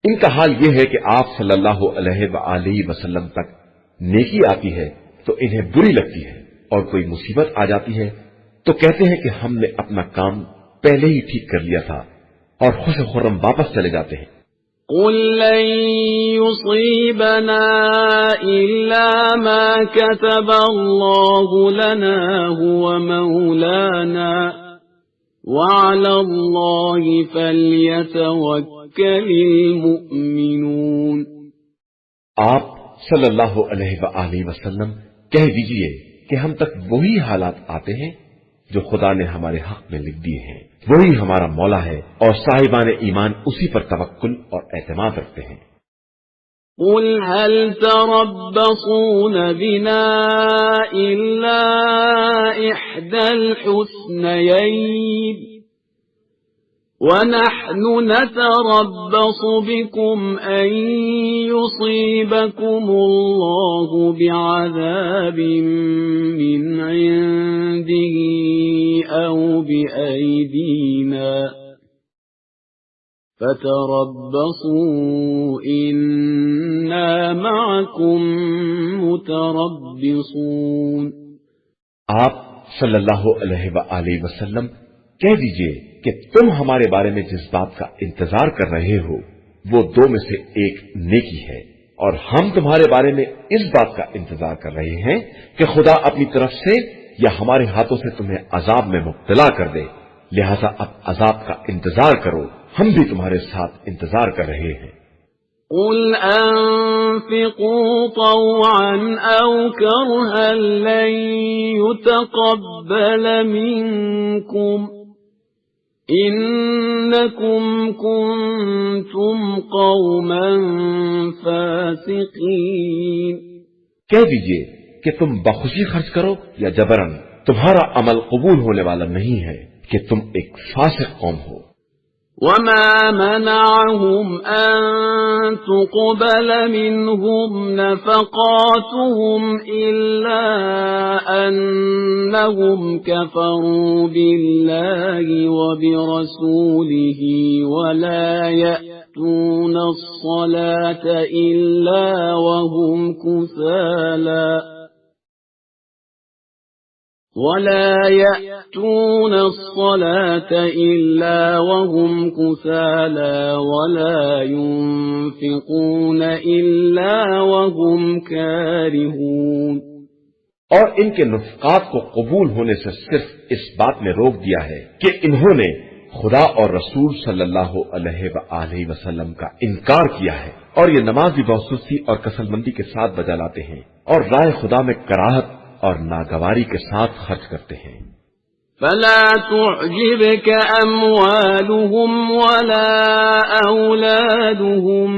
ان کا حال یہ ہے کہ آپ صلی اللہ علیہ وآلہ وسلم تک نیکی آتی ہے تو انہیں بری لگتی ہے، اور کوئی مصیبت آ جاتی ہے تو کہتے ہیں کہ ہم نے اپنا کام پہلے ہی ٹھیک کر لیا تھا، اور خوش خرم واپس چلے جاتے ہیں۔ قل لن يصيبنا إلا ما كتب الله لنا هو مولانا وعلى الله فليتوكل المؤمنون۔ آپ صلی اللہ علیہ وآلہ وسلم کہہ دیجئے کہ ہم تک وہی حالات آتے ہیں جو خدا نے ہمارے حق میں لکھ دیے ہیں، وہی ہمارا مولا ہے، اور صاحبان ایمان اسی پر توکل اور اعتماد رکھتے ہیں۔ قل هل تربصون بنا إلا إحدى الحسنيين ونحن نتربص بكم أن يصيبكم الله بعذاب من عنده أو بأيدينا فتربصوا إنا معكم متربصون۔ آپ صلی اللہ علیہ وآلہ وسلم کہہ دیجئے کہ تم ہمارے بارے میں جس بات کا انتظار کر رہے ہو وہ دو میں سے ایک نیکی ہے، اور ہم تمہارے بارے میں اس بات کا انتظار کر رہے ہیں کہ خدا اپنی طرف سے یا ہمارے ہاتھوں سے تمہیں عذاب میں مبتلا کر دے، لہذا اب عذاب کا انتظار کرو، ہم بھی تمہارے ساتھ انتظار کر رہے ہیں۔ قل أنفقوا طوعا أو كرها لن يتقبل منكم إنكم كنتم قوما فاسقين. کہہ دیجئے کہ تم بخوشی خرچ کرو یا جبرن، تمہارا عمل قبول ہونے والا نہیں ہے کہ تم ایک فاسق قوم ہو. وما منعهم أن تقبل منهم نفقاتهم إلا أنهم كفروا بالله وبرسوله ولا يأتون الصلاة إلا وهم كسالى ولا ينفقون إلا وهم كارهون. اور ان کے نفقات کو قبول ہونے سے صرف اس بات نے روک دیا ہے کہ انہوں نے خدا اور رسول صلی اللہ علیہ وآلہ وسلم کا انکار کیا ہے، اور یہ نماز بھی بہت سستی اور کسل مندی کے ساتھ بجا لاتے ہیں، اور راہ خدا میں کراہت اور ناگواری کے ساتھ خرچ کرتے ہیں. فلا تعجبك أموالهم ولا أولادهم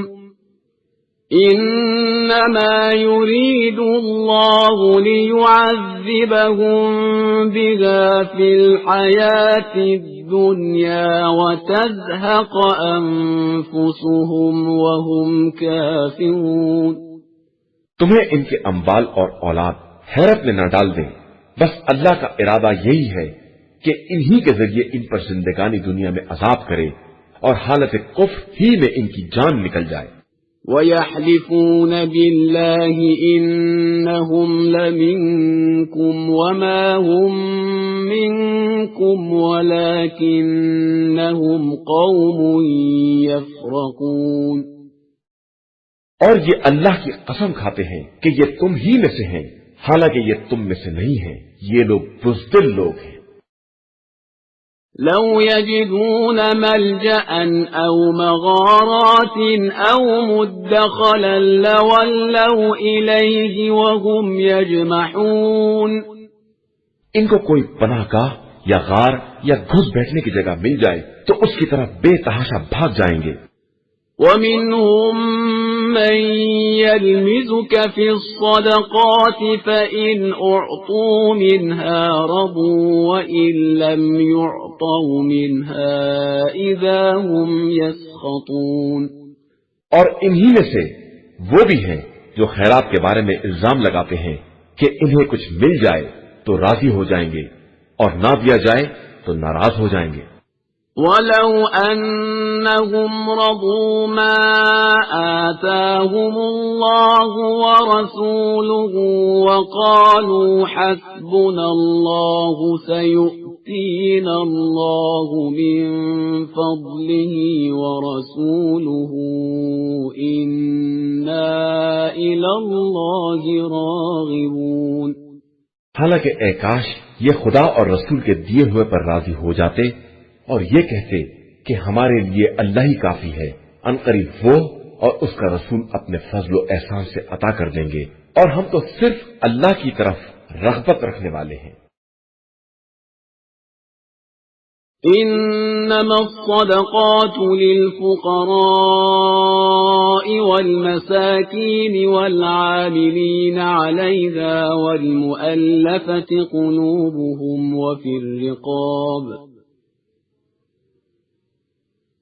إنما يريد الله ليعذبهم بها في الحياة الدنيا وتزهق أنفسهم وهم كافرون. تمہیں ان کے اموال اور اولاد حیرت میں نہ ڈال دیں، بس اللہ کا ارادہ یہی ہے کہ انہی کے ذریعے ان پر زندگانی دنیا میں عذاب کرے اور حالت کفر ہی میں ان کی جان نکل جائے. وَيَحْلِفُونَ بِاللَّهِ إِنَّهُمْ لَمِنكُمْ وَمَا هُمْ مِنكُمْ وَلَكِنَّهُمْ قَوْمٌ يَفْرَقُونَ. اور یہ اللہ کی قسم کھاتے ہیں کہ یہ تم ہی میں سے ہیں، حالانکہ یہ تم میں سے نہیں ہیں، یہ لوگ بزدل لوگ ہیں. لو يجدون ملجأ أو مغارات أو مدخلا لولوا إليه وهم يجمحون. ان کو کوئی پناہ گاہ یا غار یا گھس بیٹھنے کی جگہ مل جائے تو اس کی طرف بے تحاشا بھاگ جائیں گے. ومنهم من يلمزك في الصدقات فإن أعطوا منها رضوا وإن لم يعطوا منها إذا هم يسخطون. اور انہی میں سے وہ بھی ہیں جو خیرات کے بارے میں الزام لگاتے ہیں کہ انہیں کچھ مل جائے تو راضی ہو جائیں گے اور نہ دیا جائے تو ناراض ہو جائیں گے. وَلَوْ أَنَّهُمْ رَضُوا مَا آتَاهُمُ اللَّهُ وَرَسُولُهُ وَقَالُوا حَسْبُنَا اللَّهُ سَيُؤْتِينَا اللَّهُ مِنْ فَضْلِهِ وَرَسُولُهُ إِنَّا إِلَى اللَّهِ رَاغِبُونَ. حالانکہ اے کاش یہ خدا اور رسول کے دیے ہوئے پر راضی ہو جاتے اور یہ کہتے کہ ہمارے لیے اللہ ہی کافی ہے، عنقریب وہ اور اس کا رسول اپنے فضل و احسان سے عطا کر دیں گے، اور ہم تو صرف اللہ کی طرف رغبت رکھنے والے ہیں. إنما الصدقات للفقراء والمساكين والعاملين عليها والمؤلفة قلوبهم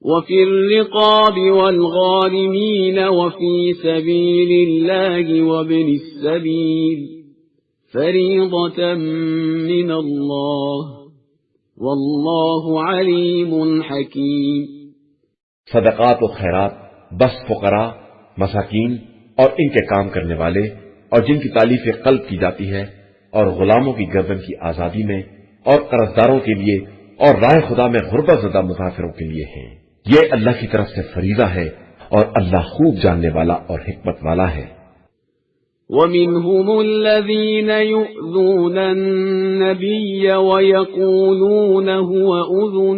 وفي الرقاب والغارمين وفي سبيل الله وابن السبيل فريضة من الله واللہ علیم حکیم. صدقات و خیرات بس فقراء، مساکین اور ان کے کام کرنے والے اور جن کی تالیف قلب کی جاتی ہے، اور غلاموں کی گردن کی آزادی میں، اور قرضداروں کے لیے، اور رائے خدا میں غربت زدہ مسافروں کے لیے ہیں. یہ اللہ کی طرف سے فریضہ ہے اور اللہ خوب جاننے والا اور حکمت والا ہے. وَمِنْهُمُ الَّذِينَ يُؤْذُونَ النَّبِيَّ وَيَقُولُونَ هُوَ أُذُنٌ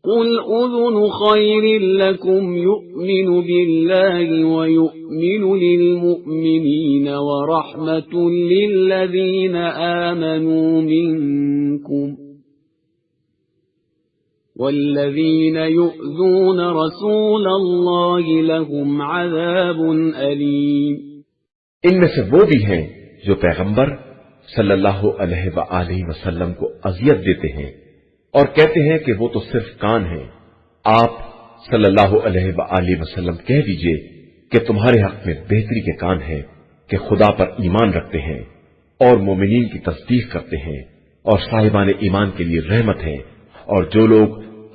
قُلْ أُذُنُ خَيْرٍ لَكُمْ يُؤْمِنُ بِاللَّهِ وَيُؤْمِنُ لِلْمُؤْمِنِينَ وَرَحْمَةٌ لِلَّذِينَ آمَنُوا مِنْكُمْ والذین یؤذون رسول اللہ لهم عذاب علیم۔ ان میں سے وہ بھی ہیں جو پیغمبر صلی اللہ علیہ وآلہ وسلم کو اذیت دیتے ہیں اور کہتے ہیں کہ وہ تو صرف کان ہیں۔ آپ صلی اللہ علیہ وآلہ وسلم کہہ دیجئے کہ تمہارے حق میں بہتری کے کان ہیں کہ خدا پر ایمان رکھتے ہیں اور مومنین کی تصدیق کرتے ہیں اور صاحبان ایمان کے لیے رحمت ہے، اور جو لوگ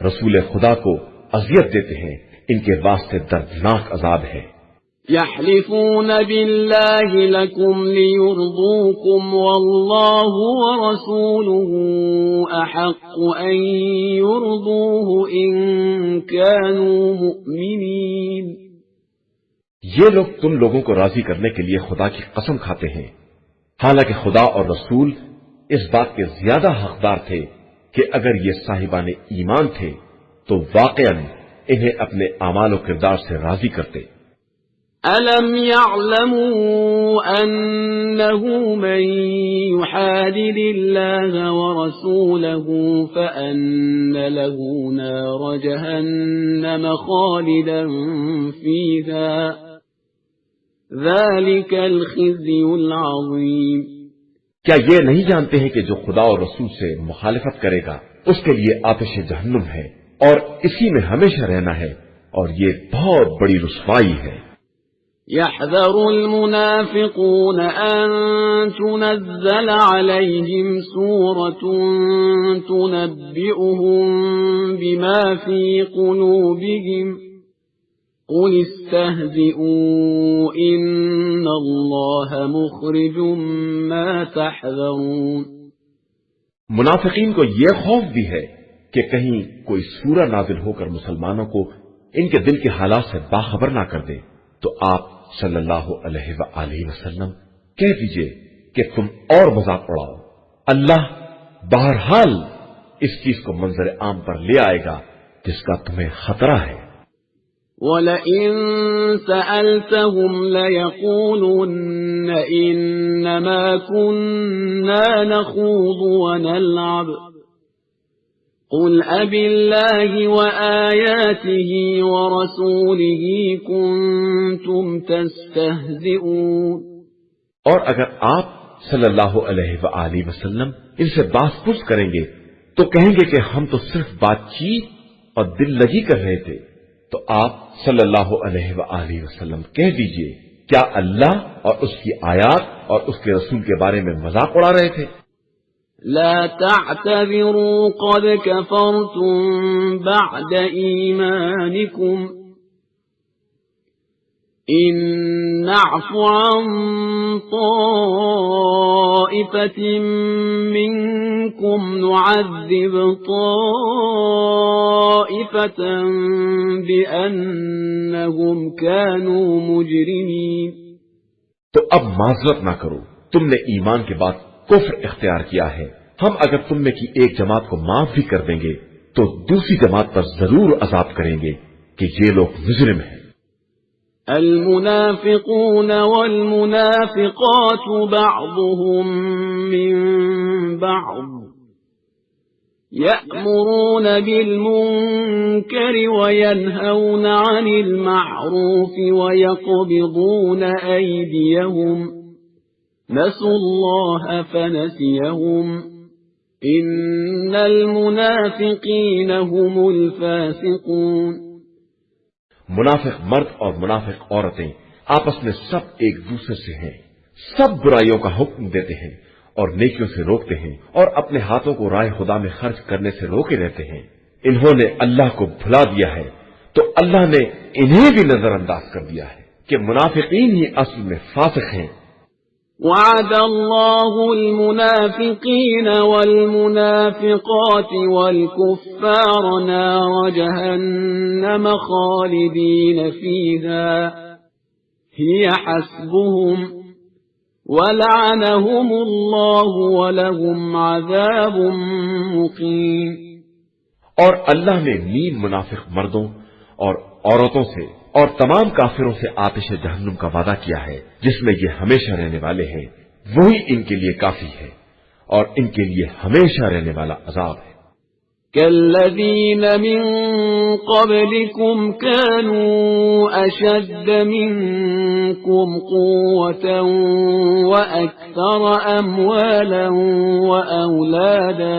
رسول خدا کو اذیت دیتے ہیں ان کے واسطے دردناک عذاب ہے۔ يحلفون بالله لكم ليرضوكم والله ورسوله أحق أن يرضوه إن كانوا مؤمنين۔ یہ لوگ تم لوگوں کو راضی کرنے کے لیے خدا کی قسم کھاتے ہیں، حالانکہ خدا اور رسول اس بات کے زیادہ حقدار تھے کہ اگر یہ صاحبان ایمان تھے تو واقعاً انہیں اپنے اعمال و کردار سے راضی کرتے۔ أَلَمْ يَعْلَمُوا أَنَّهُ مَن يُحَادِدِ اللَّهَ وَرَسُولَهُ فَأَنَّ لَهُ نَارَ جَهَنَّمَ خَالِدًا فِيهَا ذَلِكَ الْخِزْيُ الْعَظِيمُ۔ کیا یہ نہیں جانتے ہیں کہ جو خدا اور رسول سے مخالفت کرے گا اس کے لیے آتش جہنم ہے اور اسی میں ہمیشہ رہنا ہے، اور یہ بہت بڑی رسوائی ہے۔ يحذر المنافقون أن تنزل عليهم سورة تنبئهم بما في قلوبهم قل استهزئوا إن الله مخرج ما تحذرون۔ منافقین کو یہ خوف بھی ہے کہ کہیں کوئی سورہ نازل ہو کر مسلمانوں کو ان کے دل کے حالات سے باخبر نہ کر دے، تو آپ صلی اللہ علیہ وآلہ وسلم کہہ دیجئے کہ تم اور مذاق اڑاؤ، اللہ بہرحال اس چیز کو منظر عام پر لے آئے گا جس کا تمہیں خطرہ ہے۔ وَلَئِن سَأَلْتَهُمْ لَيَقُولُنَّ إِنَّمَا كُنَّا نَخُوضُ وَنَلْعَبُ قُلْ أَبِاللَّهِ وَآيَاتِهِ وَرَسُولِهِ كُنتُمْ تَسْتَهْزِئُونَ۔ اور اگر آپ صلی اللہ علیہ وآلہ وسلم ان سے بات پرس کریں گے تو کہیں گے کہ ہم تو صرف بات چیت اور دل لگی کر رہے تھے، تو آپ صلی اللہ علیہ وآلہ وسلم کہہ دیجئے کیا اللہ اور اس کی آیات اور اس کے رسول کے بارے میں مذاق اڑا رہے تھے؟ لا تعتذروا قد كفرتم بعد إيمانكم إن نعف عن طائفة منكم نعذب طائفة بأنهم كانوا مجرمين۔ تو اب معذرت نہ کرو، تم نے ایمان کے بعد کفر اختیار کیا ہے، ہم اگر تم میں کی ایک جماعت کو معاف بھی کر دیں گے تو دوسری جماعت پر ضرور عذاب کریں گے کہ یہ لوگ مجرم ہیں۔ المنافقون والمنافقات بعضهم من بعض يأمرون بالمنكر وينهون عن المعروف ويقبضون أيديهم نسوا الله فنسيهم إن المنافقين هم الفاسقون۔ منافق مرد اور منافق عورتیں آپس میں سب ایک دوسرے سے ہیں، سب برائیوں کا حکم دیتے ہیں اور نیکیوں سے روکتے ہیں اور اپنے ہاتھوں کو راہ خدا میں خرچ کرنے سے روکے رہتے ہیں۔ انہوں نے اللہ کو بھلا دیا ہے تو اللہ نے انہیں بھی نظر انداز کر دیا ہے کہ منافقین ہی اصل میں فاسق ہیں۔ وعد الله المنافقين والمنافقات والكفار نار جهنم خالدين فيها هي حسبهم ولعنهم الله ولهم عذاب مقيم۔ اور اللہ نے نیم منافق مردوں اور عورتوں سے اور تمام کافروں سے آتش جہنم کا وعدہ کیا ہے جس میں یہ ہمیشہ رہنے والے ہیں، وہی ان کے لیے کافی ہے اور ان کے لیے ہمیشہ رہنے والا عذاب ہے۔ كالذين من قبلكم كانوا أشد منكم قوة وأكثر أموالا وأولادا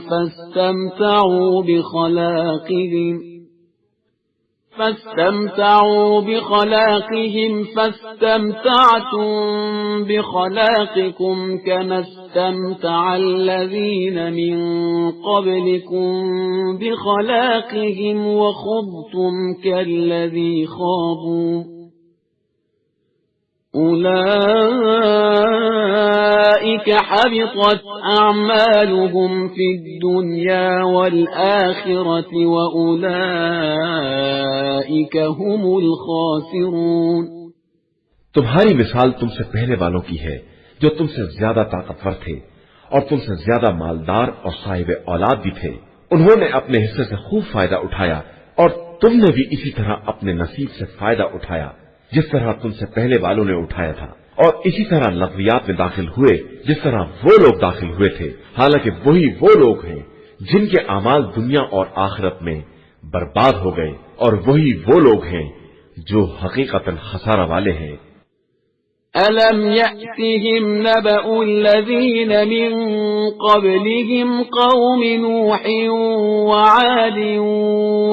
فاستمتعوا بخلاقهم فاستمتعتم بخلاقكم كما استمتع الذين من قبلكم بخلاقهم وخضتم كالذي خاضوا أولئك حبطت أعمالهم في الدنيا والآخرة وأولئك هم الخاسرون۔ تمہاری مثال تم سے پہلے والوں کی ہے جو تم سے زیادہ طاقتور تھے اور تم سے زیادہ مالدار اور صاحب اولاد بھی تھے۔ انہوں نے اپنے حصے سے خوب فائدہ اٹھایا اور تم نے بھی اسی طرح اپنے نصیب سے فائدہ اٹھایا جس طرح تم سے پہلے والوں نے اٹھایا تھا، اور اسی طرح لغویات میں داخل ہوئے جس طرح وہ لوگ داخل ہوئے تھے، حالانکہ وہی وہ لوگ ہیں جن کے اعمال دنیا اور آخرت میں برباد ہو گئے، اور وہی وہ لوگ ہیں جو حقیقتاً خسارہ والے ہیں۔ أَلَمْ يَأْتِهِمْ نَبَأُ الَّذِينَ مِنْ قَبْلِهِمْ قَوْمِ نُوحٍ وَعَادٍ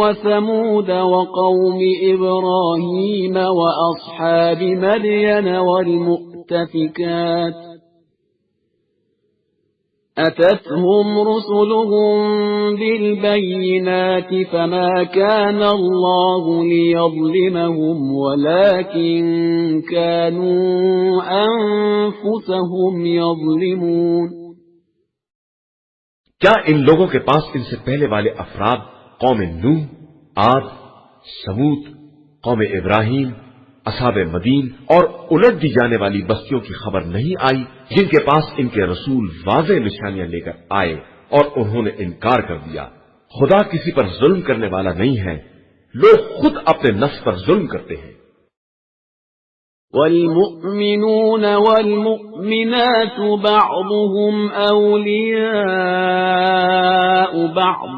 وَثَمُودَ وَقَوْمِ إِبْرَاهِيمَ وَأَصْحَابِ مَدْيَنَ وَالْمُؤْتَفِكَاتِ أَتَتْهُمْ رُسُلُهُم بِالْبَيِّنَاتِ فَمَا كَانَ اللَّهُ لِيَظْلِمَهُمْ وَلَكِنْ كَانُوا أَنفُسَهُمْ يَظْلِمُونَ۔ کیا ان لوگوں کے پاس ان سے پہلے والے افراد قوم نوح، عاد، سمود، قوم ابراہیم، اصحاب مدین اور الٹ دی جانے والی بستیوں کی خبر نہیں آئی جن کے پاس ان کے رسول واضح نشانیاں لے کر آئے اور انہوں نے انکار کر دیا؟ خدا کسی پر ظلم کرنے والا نہیں ہے، لوگ خود اپنے نفس پر ظلم کرتے ہیں۔ والمؤمنون والمؤمنات بعضهم أولياء بعض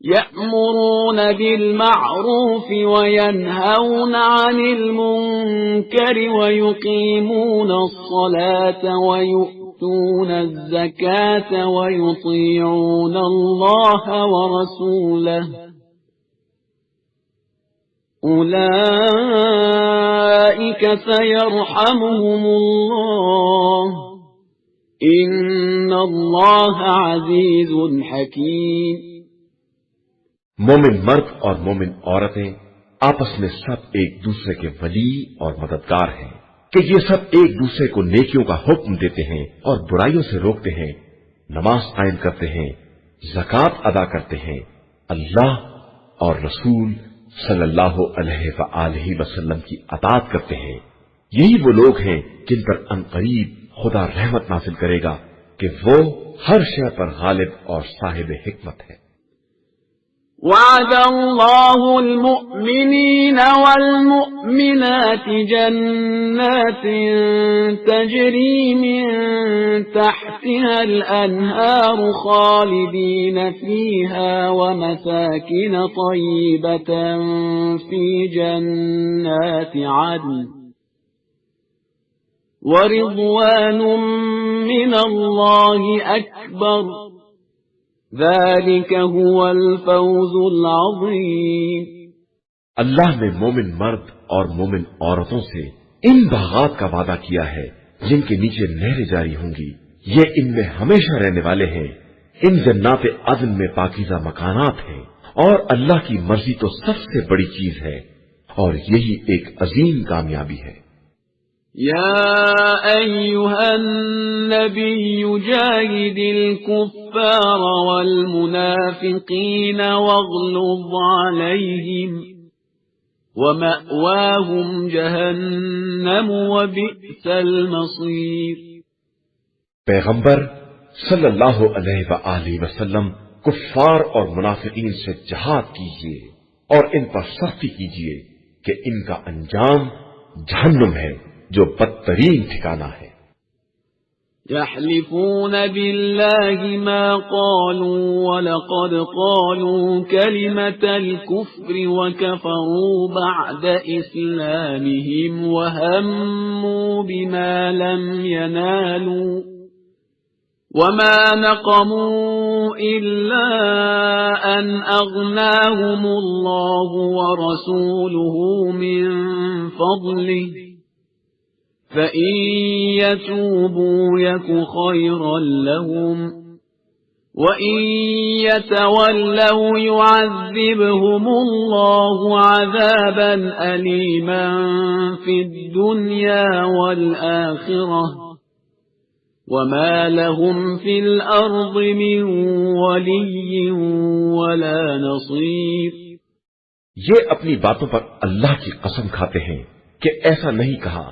يأمرون بالمعروف وينهون عن المنكر ويقيمون الصلاة ويؤتون الزكاة ويطيعون الله ورسوله أولئك سيرحمهم الله إن الله عزيز حكيم۔ مومن مرد اور مومن عورتیں آپس میں سب ایک دوسرے کے ولی اور مددگار ہیں کہ یہ سب ایک دوسرے کو نیکیوں کا حکم دیتے ہیں اور برائیوں سے روکتے ہیں، نماز قائم کرتے ہیں، زکوٰۃ ادا کرتے ہیں، اللہ اور رسول صلی اللہ علیہ وآلہ وسلم کی اطاعت کرتے ہیں۔ یہی وہ لوگ ہیں جن پر عنقریب خدا رحمت نازل کرے گا کہ وہ ہر شے پر غالب اور صاحب حکمت ہے۔ وعد الله المؤمنين والمؤمنات جنات تجري من تحتها الأنهار خالدين فيها ومساكن طيبة في جنات عدن ورضوان من الله أكبر ذلك هو الفوز العظيم۔ اللہ نے مومن مرد اور مومن عورتوں سے ان باغات کا وعدہ کیا ہے جن کے نیچے نہریں جاری ہوں گی، یہ ان میں ہمیشہ رہنے والے ہیں۔ ان جنات عدن میں پاکیزہ مکانات ہیں اور اللہ کی مرضی تو سب سے بڑی چیز ہے اور یہی ایک عظیم کامیابی ہے۔ يا أيها النبي جاهد الكفار والمنافقين واغلظ عليهم ومأواهم جهنم وبئس المصير۔ پیغمبر صلی اللہ علیہ وآلہ وسلم کفار اور منافقین سے جہاد کیجیے اور ان پر سختی کیجیے کہ ان کا انجام جہنم ہے جو بدترین ٹھکانہ ہے۔ يحلفون بالله ما قالوا ولقد قالوا كلمة الكفر وكفروا بعد إسلامهم وهموا بما لم ينالوا وما نقموا إلا أن أغناهم الله ورسوله من فضله فإن يتوبوا يك خيرا لهم وإن يتولوا يعذبهم الله عذابا أليما في الدنيا والآخرة وما لهم في الأرض من ولي ولا نصير۔ یہ اپنی باتوں پر اللہ کی قسم کھاتے ہیں کہ ایسا نہیں کہا،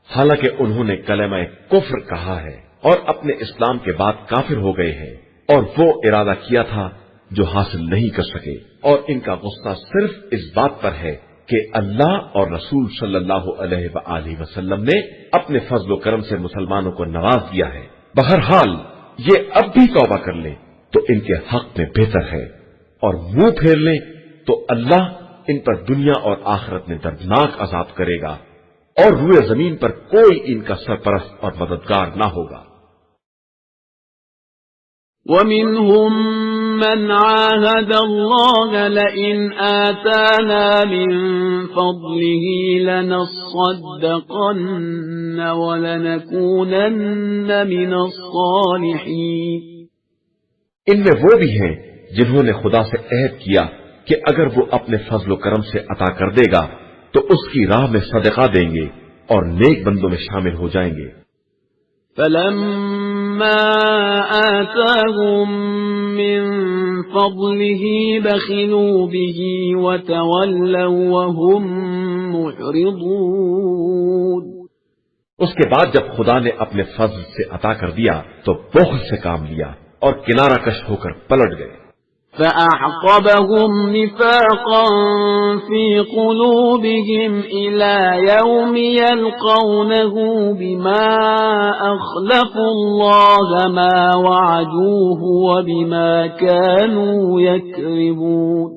حالانکہ انہوں نے کلمہ کفر کہا ہے اور اپنے اسلام کے بعد کافر ہو گئے ہیں، اور وہ ارادہ کیا تھا جو حاصل نہیں کر سکے، اور ان کا غصہ صرف اس بات پر ہے کہ اللہ اور رسول صلی اللہ علیہ وآلہ وسلم نے اپنے فضل و کرم سے مسلمانوں کو نواز دیا ہے۔ بہرحال یہ اب بھی توبہ کر لیں تو ان کے حق میں بہتر ہے، اور منہ پھیر لیں تو اللہ ان پر دنیا اور آخرت میں دردناک عذاب کرے گا، اور روئے زمین پر کوئی ان کا سرپرست اور مددگار نہ ہوگا۔ وَمِنْهُمْ مَنْ عَاهَدَ اللَّهَ لَئِنْ آتَانَا مِنْ فَضْلِهِ لَنَصَّدَّقَنَّ وَلَنَكُونَنَّ مِنَ الصَّالِحِينَ۔ ان میں وہ بھی ہیں جنہوں نے خدا سے عہد کیا کہ اگر وہ اپنے فضل و کرم سے عطا کر دے گا تو اس کی راہ میں صدقہ دیں گے اور نیک بندوں میں شامل ہو جائیں گے۔ فَلَمَّا آتَاهُم مِّن فَضْلِهِ بَخِلُوا بِهِ وَتَوَلَّوْا وَهُم مُّعْرِضُونَ۔ اس کے بعد جب خدا نے اپنے فضل سے عطا کر دیا تو بخل سے کام لیا اور کنارہ کش ہو کر پلٹ گئے۔ فَأَعْقَبَهُمْ نِفَاقًا فِي قُلُوبِهِمْ إِلَى يَوْمِ يَلْقَوْنَهُ بِمَا أَخْلَفُوا اللَّهَ مَا وَعَدُوهُ وَبِمَا كَانُوا يَكْذِبُونَ۔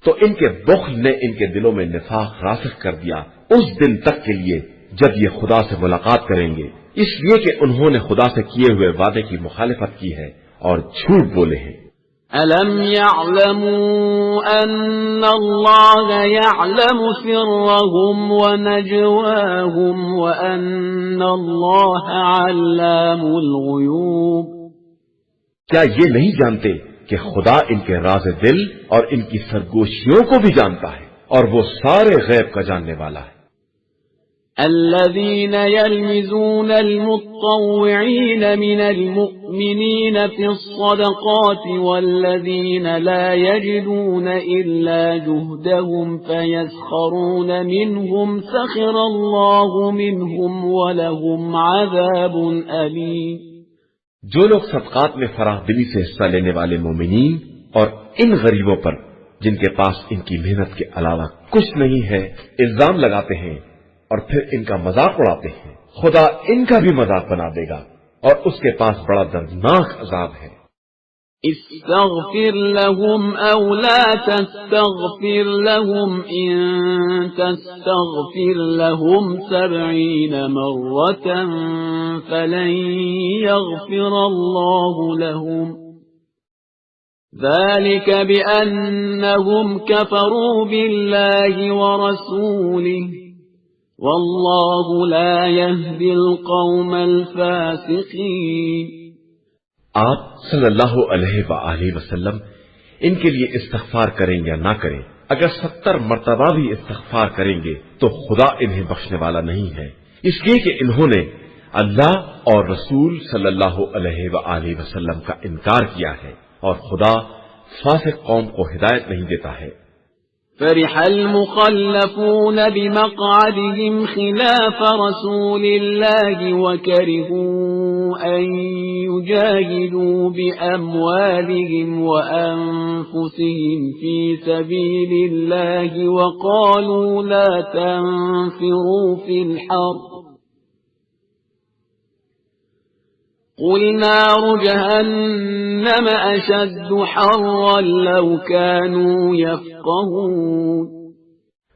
تو ان کے بخل نے ان کے دلوں میں نفاق راسخ کر دیا اس دن تک کے لیے جب یہ خدا سے ملاقات کریں گے، اس لیے کہ انہوں نے خدا سے کیے ہوئے وعدے کی مخالفت کی ہے اور جھوٹ بولے ہیں۔ أَلَمْ يَعْلَمُوا أَنَّ اللَّهَ يَعْلَمُ سِرَّهُمْ وَنَجْوَاهُمْ وَأَنَّ اللَّهَ عَلَّامُ الْغُيُوبِ۔ کیا یہ نہیں جانتے کہ خدا ان کے راز دل اور ان کی سرگوشیوں کو بھی جانتا ہے، اور وہ سارے غیب کا جاننے والا ہے۔ الذين يلمزون المتطوعين من المؤمنين في الصدقات والذين لا يجدون إلا جهدهم فيسخرون منهم سخر الله منهم ولهم عذاب أليم۔ جو لوگ صدقات میں فراخ دلی سے حصہ لینے والے مومنین اور ان غریبوں پر جن کے پاس ان کی محنت کے علاوہ کچھ نہیں ہے الزام لگاتے ہیں اور پھر ان کا مذاق اڑاتے ہیں، خدا ان کا بھی مذاق بنا دے گا اور اس کے پاس بڑا دردناک عذاب ہے۔ استغفر لهم أو لا تستغفر لهم إن تستغفر لهم 70 مرة فلن يغفر الله لهم ذلك بأنهم كفروا بالله ورسوله والله لا يهدي القوم الفاسقين۔ آپ صلی اللہ علیہ وآلہ وسلم ان کے لیے استغفار کریں یا نہ کریں، اگر 70 مرتبہ بھی استغفار کریں گے تو خدا انہیں بخشنے والا نہیں ہے، اس لیے کہ انہوں نے اللہ اور رسول صلی اللہ علیہ وآلہ وسلم کا انکار کیا ہے، اور خدا فاسق قوم کو ہدایت نہیں دیتا ہے۔ فرح المخلفون بمقعدهم خلاف رسول الله وكرهوا أن يجاهدوا بأموالهم وأنفسهم في سبيل الله وقالوا لا تنفروا في الحر قل نار جہنم اشد حرا لو كانوا يفقهون۔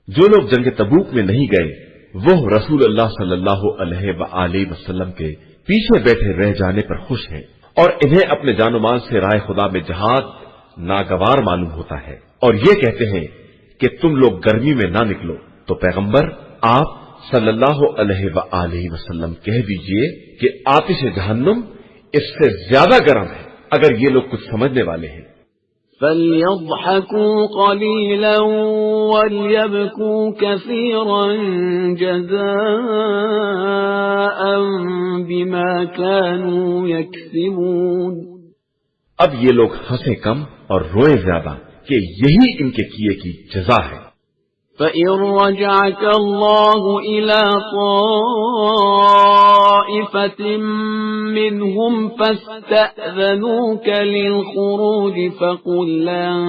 جو لوگ جنگ تبوک میں نہیں گئے وہ رسول اللہ صلی اللہ علیہ وآلہ وسلم کے پیچھے بیٹھے رہ جانے پر خوش ہیں، اور انہیں اپنے جان و مال سے راہ خدا میں جہاد ناگوار معلوم ہوتا ہے، اور یہ کہتے ہیں کہ تم لوگ گرمی میں نہ نکلو۔ تو پیغمبر آپ صلی اللہ علیہ وآلہ وسلم کہہ دیجئے کہ آتش جہنم اس سے زیادہ گرم ہے، اگر یہ لوگ کچھ سمجھنے والے ہیں۔ فَلْيَضْحَكُوا قَلِيلًا وَلْيَبْكُوا كَثِيرًا جَزَاءً بِمَا كَانُوا يَكْسِبُونَ۔ اب یہ لوگ ہنسیں کم اور روئیں زیادہ کہ یہی ان کے کیے کی جزا ہے۔ فَإِن رَّجَعَكَ اللَّهُ إِلَىٰ طَائِفَةٍ مِّنْهُمْ فَاسْتَأْذَنُوكَ لِلْخُرُوجِ فَقُل لَّن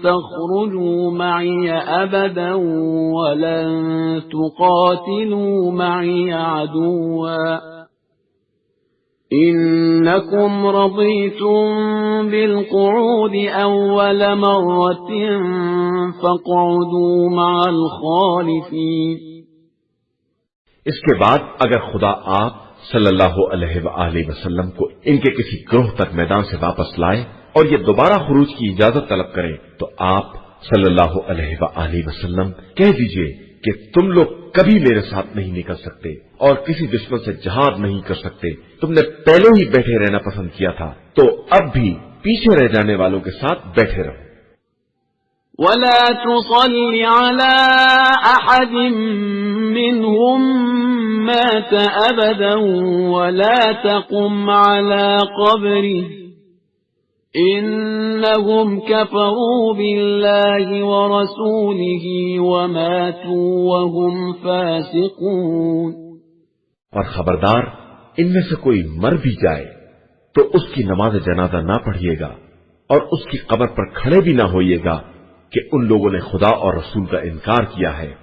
تَخْرُجُوا مَعِيَ أَبَدًا وَلَن تُقَاتِلُوا مَعِيَ عَدُوًّا إِنَّكُمْ رَضِيتُم بِالْقُعُودِ أَوَّلَ مَرَّةٍ فَاقْعُدُوا مَعَ الْخَالِفِينَ۔ اس کے بعد اگر خدا آپ صلی اللہ علیہ وآلہ وسلم کو ان کے کسی گروہ تک میدان سے واپس لائے اور یہ دوبارہ خروج کی اجازت طلب کریں تو آپ صلی اللہ علیہ وآلہ وسلم کہہ دیجئے کہ تم لوگ کبھی میرے ساتھ نہیں نکل سکتے اور کسی دشمن سے جہاد نہیں کر سکتے، تم نے پہلے ہی بیٹھے رہنا پسند کیا تھا تو اب بھی پیچھے رہ جانے والوں کے ساتھ بیٹھے رہو۔ وَلَا تُصَلِّ عَلَىٰ أَحَدٍ مِّنْهُم مَّاتَ أَبَدًا وَلَا تَقُمْ عَلَىٰ قَبْرِهِ إِنَّهُمْ كَفَرُوا بِاللَّهِ وَرَسُولِهِ وَمَاتُوا وَهُمْ فَاسِقُونَ۔ اور خبردار ان میں سے کوئی مر بھی جائے تو اس کی نماز جنازہ نہ پڑھیے گا اور اس کی قبر پر کھڑے بھی نہ ہوئیے گا کہ ان لوگوں نے خدا اور رسول کا انکار کیا ہے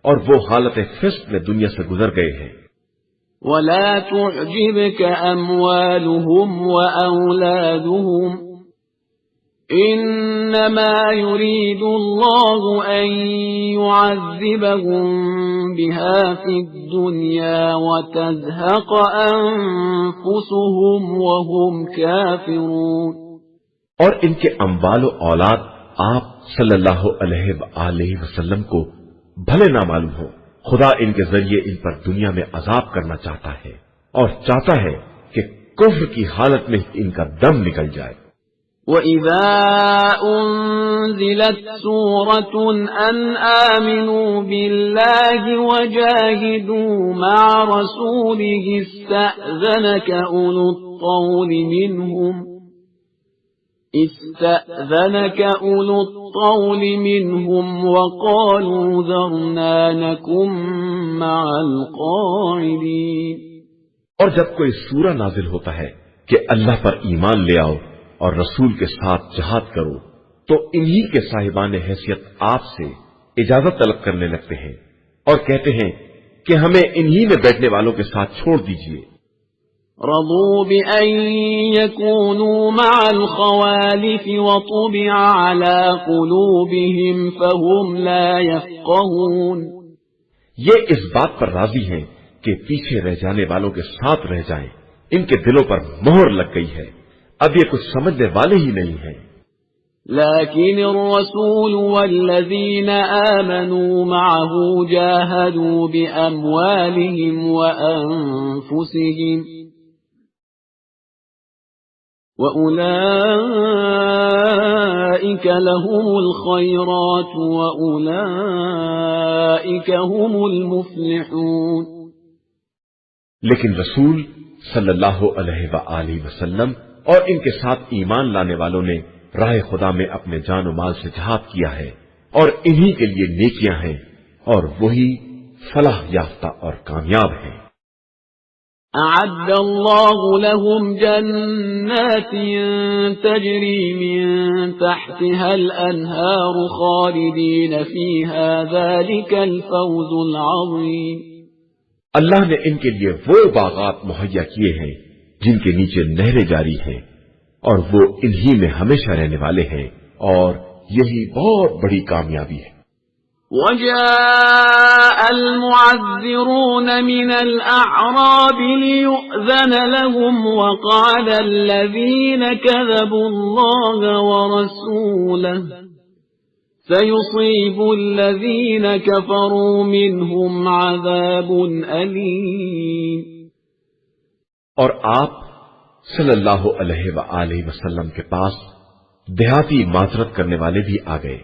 اور وہ حالت فسق میں دنیا سے گزر گئے ہیں۔ وَلَا تُعْجِبْكَ أَمْوَالُهُمْ وَأَوْلَادُهُمْ إِنَّمَا يُرِيدُ اللَّهُ أَن يُعَذِّبَهُم بِهَا فِي الدُّنْيَا وَتَزْهَقَ أَنفُسُهُمْ وَهُمْ كَافِرُونَ۔ اور ان کے اموال و اولاد آپ صلی اللہ علیہ وآلہ وسلم کو بھلے نہ معلوم ہو، خدا ان کے ذریعے ان پر دنیا میں عذاب کرنا چاہتا ہے اور چاہتا ہے کہ کفر کی حالت میں ان کا دم نکل جائے۔ وَإِذَا أُنزِلَتْ سُورَةٌ أَنْ آمِنُوا بِاللَّهِ وَجَاهِدُوا مَعَ رَسُولِهِ اسْتَأْذَنَكَ أُولُو الطَّوْلِ مِنْهُمْ وَقَالُوا ذَرْنَا نَكُن مَّعَ الْقَاعِدِينَ۔ اور جب کوئی سورہ نازل ہوتا ہے کہ اللہ پر ایمان لے آؤ اور رسول کے ساتھ جہاد کرو تو انہی کے صاحبان حیثیت آپ سے اجازت طلب کرنے لگتے ہیں اور کہتے ہیں کہ ہمیں انہی میں بیٹھنے والوں کے ساتھ چھوڑ دیجئے۔ رضوا بأن يكونوا مع الخوالف وطبع على قلوبهم فهم لا يفقهون۔ یہ اس بات پر راضی ہیں کہ پیچھے رہ جانے والوں کے ساتھ رہ جائیں، ان کے دلوں پر مہر لگ گئی ہے، اب یہ کچھ سمجھنے والے ہی نہیں ہیں۔ لكن الرسول والذين آمنوا معه جاهدوا بأموالهم وأنفسهم وأولئك لهم الخيرات وأولئك هم المفلحون۔ لیکن رسول صلی اللہ علیہ وآلہ وسلم اور ان کے ساتھ ایمان لانے والوں نے راہ خدا میں اپنے جان و مال سے جہاد کیا ہے اور انہی کے لیے نیکیاں ہیں اور وہی فلاح یافتہ اور کامیاب ہیں۔ أعد الله لهم جنات تجري من تحتها الأنهار خالدين فيها ذلك الفوز العظيم۔ اللہ نے ان کے لیے وہ باغات مہیا کیے ہیں جن کے نیچے نہریں جاری ہیں، اور وہ انہی میں ہمیشہ رہنے والے ہیں، اور یہی بہت بڑی کامیابی ہے۔ وجاء المعذرون من الأعراب ليؤذن لهم وقال الذين كذبوا الله ورسوله سيصيب الذين كفروا منهم عذاب أليم۔ اور آپ صلی اللہ علیہ وآلہ وسلم کے پاس دیہاتی معذرت کرنے والے بھی آ گئے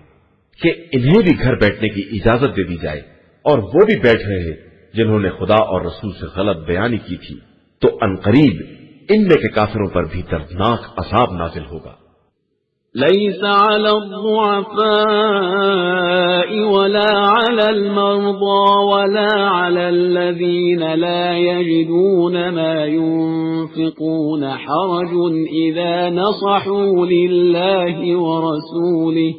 کہ انہیں بھی گھر بیٹھنے کی اجازت دے دی جائے، اور وہ بھی بیٹھ رہے جنہوں نے خدا اور رسول سے غلط بیانی کی تھی، تو عنقریب ان میں کے کافروں پر بھی دردناک عذاب نازل ہوگا۔ ليس على الضعفاء ولا على المرضى ولا على الذين لا يجدون ما ينفقون حرج إذا نصحوا لله ورسوله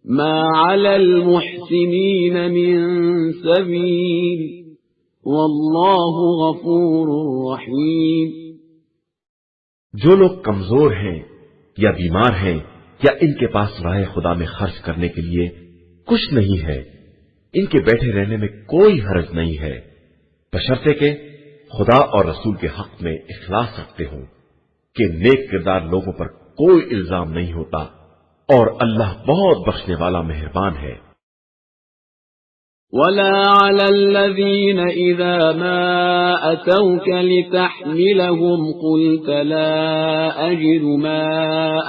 ما على المحسنين من سبيل والله غفور رحيم۔ جو لوگ کمزور ہیں یا بیمار ہیں یا ان کے پاس راہ خدا میں خرچ کرنے کے لیے کچھ نہیں ہے، ان کے بیٹھے رہنے میں کوئی حرج نہیں ہے، بشرطے کہ خدا اور رسول کے حق میں اخلاص رکھتے ہوں کہ نیک کردار لوگوں پر کوئی الزام نہیں ہوتا، اور اللہ بہت بخشنے والا مہربان ہے۔ ولا على الذين إذا ما أتوك لتحملهم قلت لا أجد ما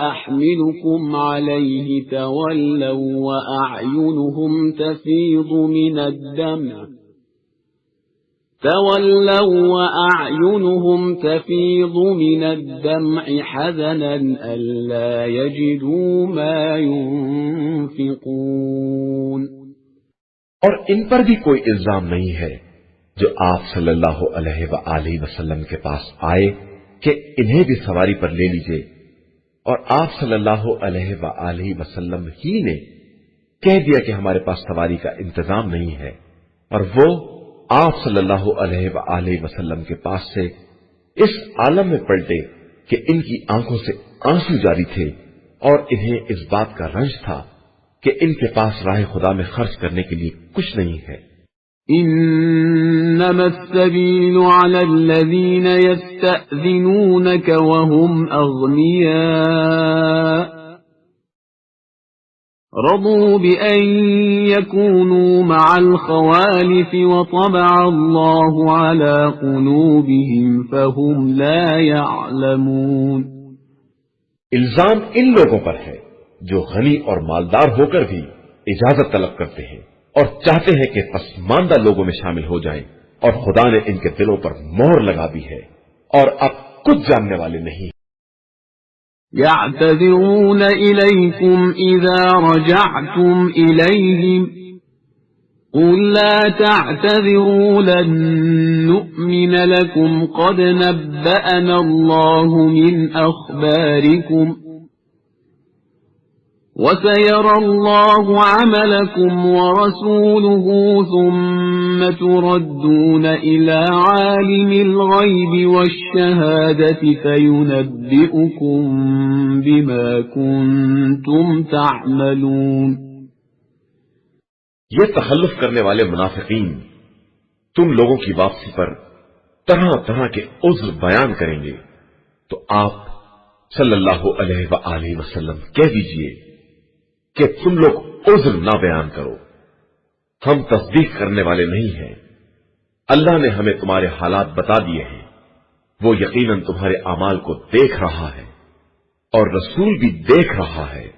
أحملكم عليه تولوا وأعينهم تفيض من الدمع حزنا ألا يجدوا ما ينفقون۔ اور ان پر بھی کوئی الزام نہیں ہے جو آپ صلی اللہ علیہ وآلہ وسلم کے پاس آئے کہ انہیں بھی سواری پر لے لیجئے، اور آپ صلی اللہ علیہ وآلہ وسلم ہی نے کہہ دیا کہ ہمارے پاس سواری کا انتظام نہیں ہے، اور وہ آپ صلی اللہ علیہ وآلہ وسلم کے پاس سے اس عالم میں پلٹے کہ ان کی آنکھوں سے آنسو جاری تھے، اور انہیں اس بات کا رنج تھا کہ ان کے پاس راہ خدا میں خرچ کرنے کے لیے کچھ نہیں ہے۔ انما السبيل على الذين يستأذنونك وهم اغنياء رضوا بأن يكونوا مع الخوالف وطبع الله على قلوبهم فهم لا يعلمون۔ الزام ان لوگوں پر ہے جو غنی اور مالدار ہو کر بھی اجازت طلب کرتے ہیں اور چاہتے ہیں کہ پسماندہ لوگوں میں شامل ہو جائیں، اور خدا نے ان کے دلوں پر مہر لگا دی ہے اور اب کچھ جاننے والے نہیں۔ يعتذرون إليكم إذا رجعتم إليهم قل لا تعتذروا لن نؤمن لكم قد نبأنا الله من أخباركم وَسَيَرَى اللَّهُ عَمَلَكُمْ وَرَسُولُهُ ثُمَّ تُرَدُّونَ إِلَى عَالِمِ الْغَيْبِ وَالشَّهَادَةِ فَيُنَبِّئُكُم بِمَا كُنتُمْ تَعْمَلُونَ۔ یہ تخلف کرنے والے منافقین تم لوگوں کی واپسی پر طرح طرح کے عذر بیان کریں گے، تو آپ صلی اللہ علیہ وآلہ وسلم کہہ دیجئے کہ تم لوگ عذر نہ بیان کرو، ہم تصدیق کرنے والے نہیں ہیں، اللہ نے ہمیں تمہارے حالات بتا دیے ہیں، وہ یقیناً تمہارے اعمال کو دیکھ رہا ہے اور رسول بھی دیکھ رہا ہے۔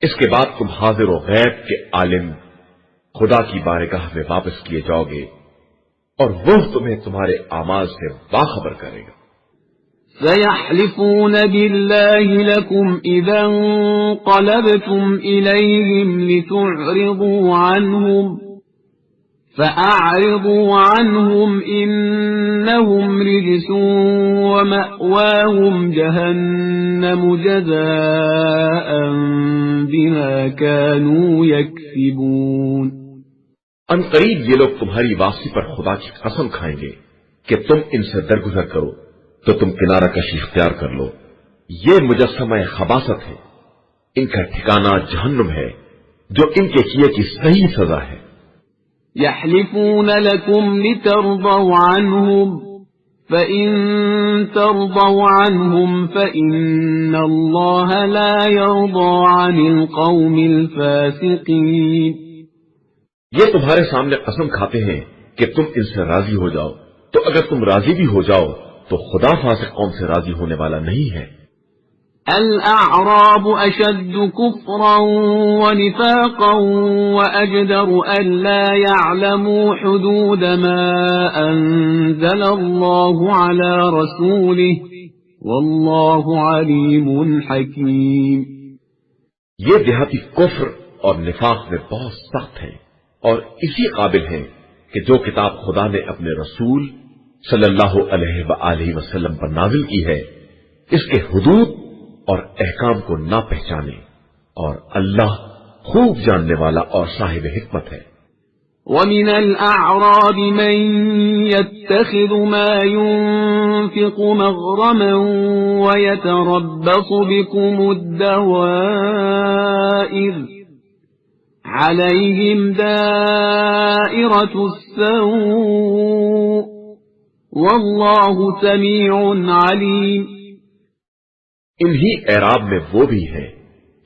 اس کے بعد تم حاضر و غیب کے عالم خدا کی بارگاہ میں واپس کیے جاؤ گے، اور وہ تمہیں تمہارے اعمال سے باخبر کرے گا۔ سَيَحْلِفُونَ بِاللَّهِ لَكُمْ إِذَا انقَلَبْتُمْ إِلَيْهِمْ لِتُعْرِضُوا عَنْهُمْ فَأَعْرِضُوا عَنْهُمْ إِنَّهُمْ رِجْسٌ وَمَأْوَاهُمْ جَهَنَّمُ جَزَاءً بِمَا كَانُوا يَكْسِبُونَ۔ ان قریب یہ لوگ تمہاری واپسی پر خدا کی قسم کھائیں گے کہ تم ان سے درگزر کرو، تو تم کنارہ کشی اختیار کر لو. یہ مجسمہ خباثت ہے، ان کا ٹھکانہ جہنم ہے جو ان کے کیے کی صحیح سزا ہے. يحلفون لكم لترضوا عنهم فإن ترضوا عنهم فإن الله لا يرضى عن القوم الفاسقين. یہ تمہارے سامنے قسم کھاتے ہیں کہ تم ان سے راضی ہو جاؤ، تو اگر تم راضی بھی ہو جاؤ تو خدا فاسق قوم سے راضی ہونے والا نہیں ہے. الأعراب أشد كفرا ونفاقا وأجدر ألا يعلموا حدود ما أنزل الله على رسوله والله عليم حكيم. یہ دیہاتی کفر اور نفاق میں بہت سخت ہیں اور اسی قابل ہیں کہ جو کتاب خدا نے اپنے رسول صلی اللہ علیہ وآلہ وسلم پر نازل کی ہے اس کے حدود اور احکام کو نہ پہچانے، اور اللہ خوب جاننے والا اور صاحب حکمت ہے. وَمِنَ الْأَعْرَابِ مَن يَتَّخِذُ مَا يُنفِقُ مَغْرَمًا وَيَتَرَبَّصُ بِكُمُ الدَّوَائِرَ عَلَيْهِمْ دَائِرَةُ السَّوْءِ وَاللَّهُ سَمِيعٌ عَلِيمٌ. انہی اعراب میں وہ بھی ہیں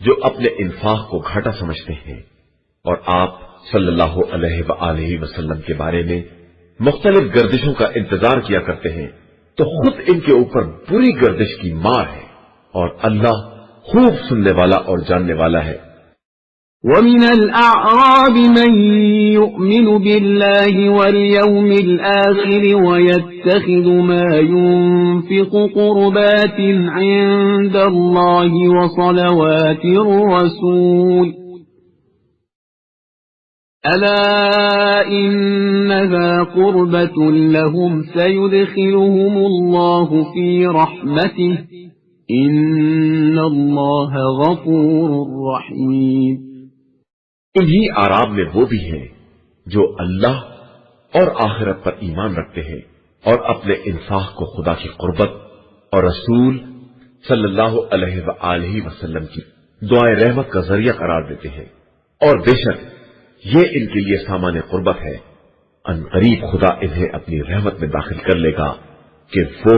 جو اپنے انفاق کو گھاٹا سمجھتے ہیں اور آپ صلی اللہ علیہ وآلہ وسلم کے بارے میں مختلف گردشوں کا انتظار کیا کرتے ہیں، تو خود ان کے اوپر بری گردش کی مار ہے، اور اللہ خوب سننے والا اور جاننے والا ہے. وَمِنَ الْأَعْرَابِ مَن يُؤْمِنُ بِاللَّهِ وَالْيَوْمِ الْآخِرِ وَيَتَّخِذُ مَا يُنفِقُ قُرُبَاتٍ عِندَ اللَّهِ وَصَلَوَاتِ الرَّسُولِ أَلَا إِنَّهَا قُرْبَةٌ لَهُمْ سَيُدْخِلُهُمُ اللَّهُ فِي رَحْمَتِهِ إِنَّ اللَّهَ غَفُورٌ رَحِيمٌ. انہی اعراب میں وہ بھی ہیں جو اللہ اور آخرت پر ایمان رکھتے ہیں اور اپنے انفاق کو خدا کی قربت اور رسول صلی اللہ علیہ وآلہ وسلم کی دعائے رحمت کا ذریعہ قرار دیتے ہیں، اور بے شک یہ ان کے لیے سامان قربت ہے. ان قریب خدا انہیں اپنی رحمت میں داخل کر لے گا کہ وہ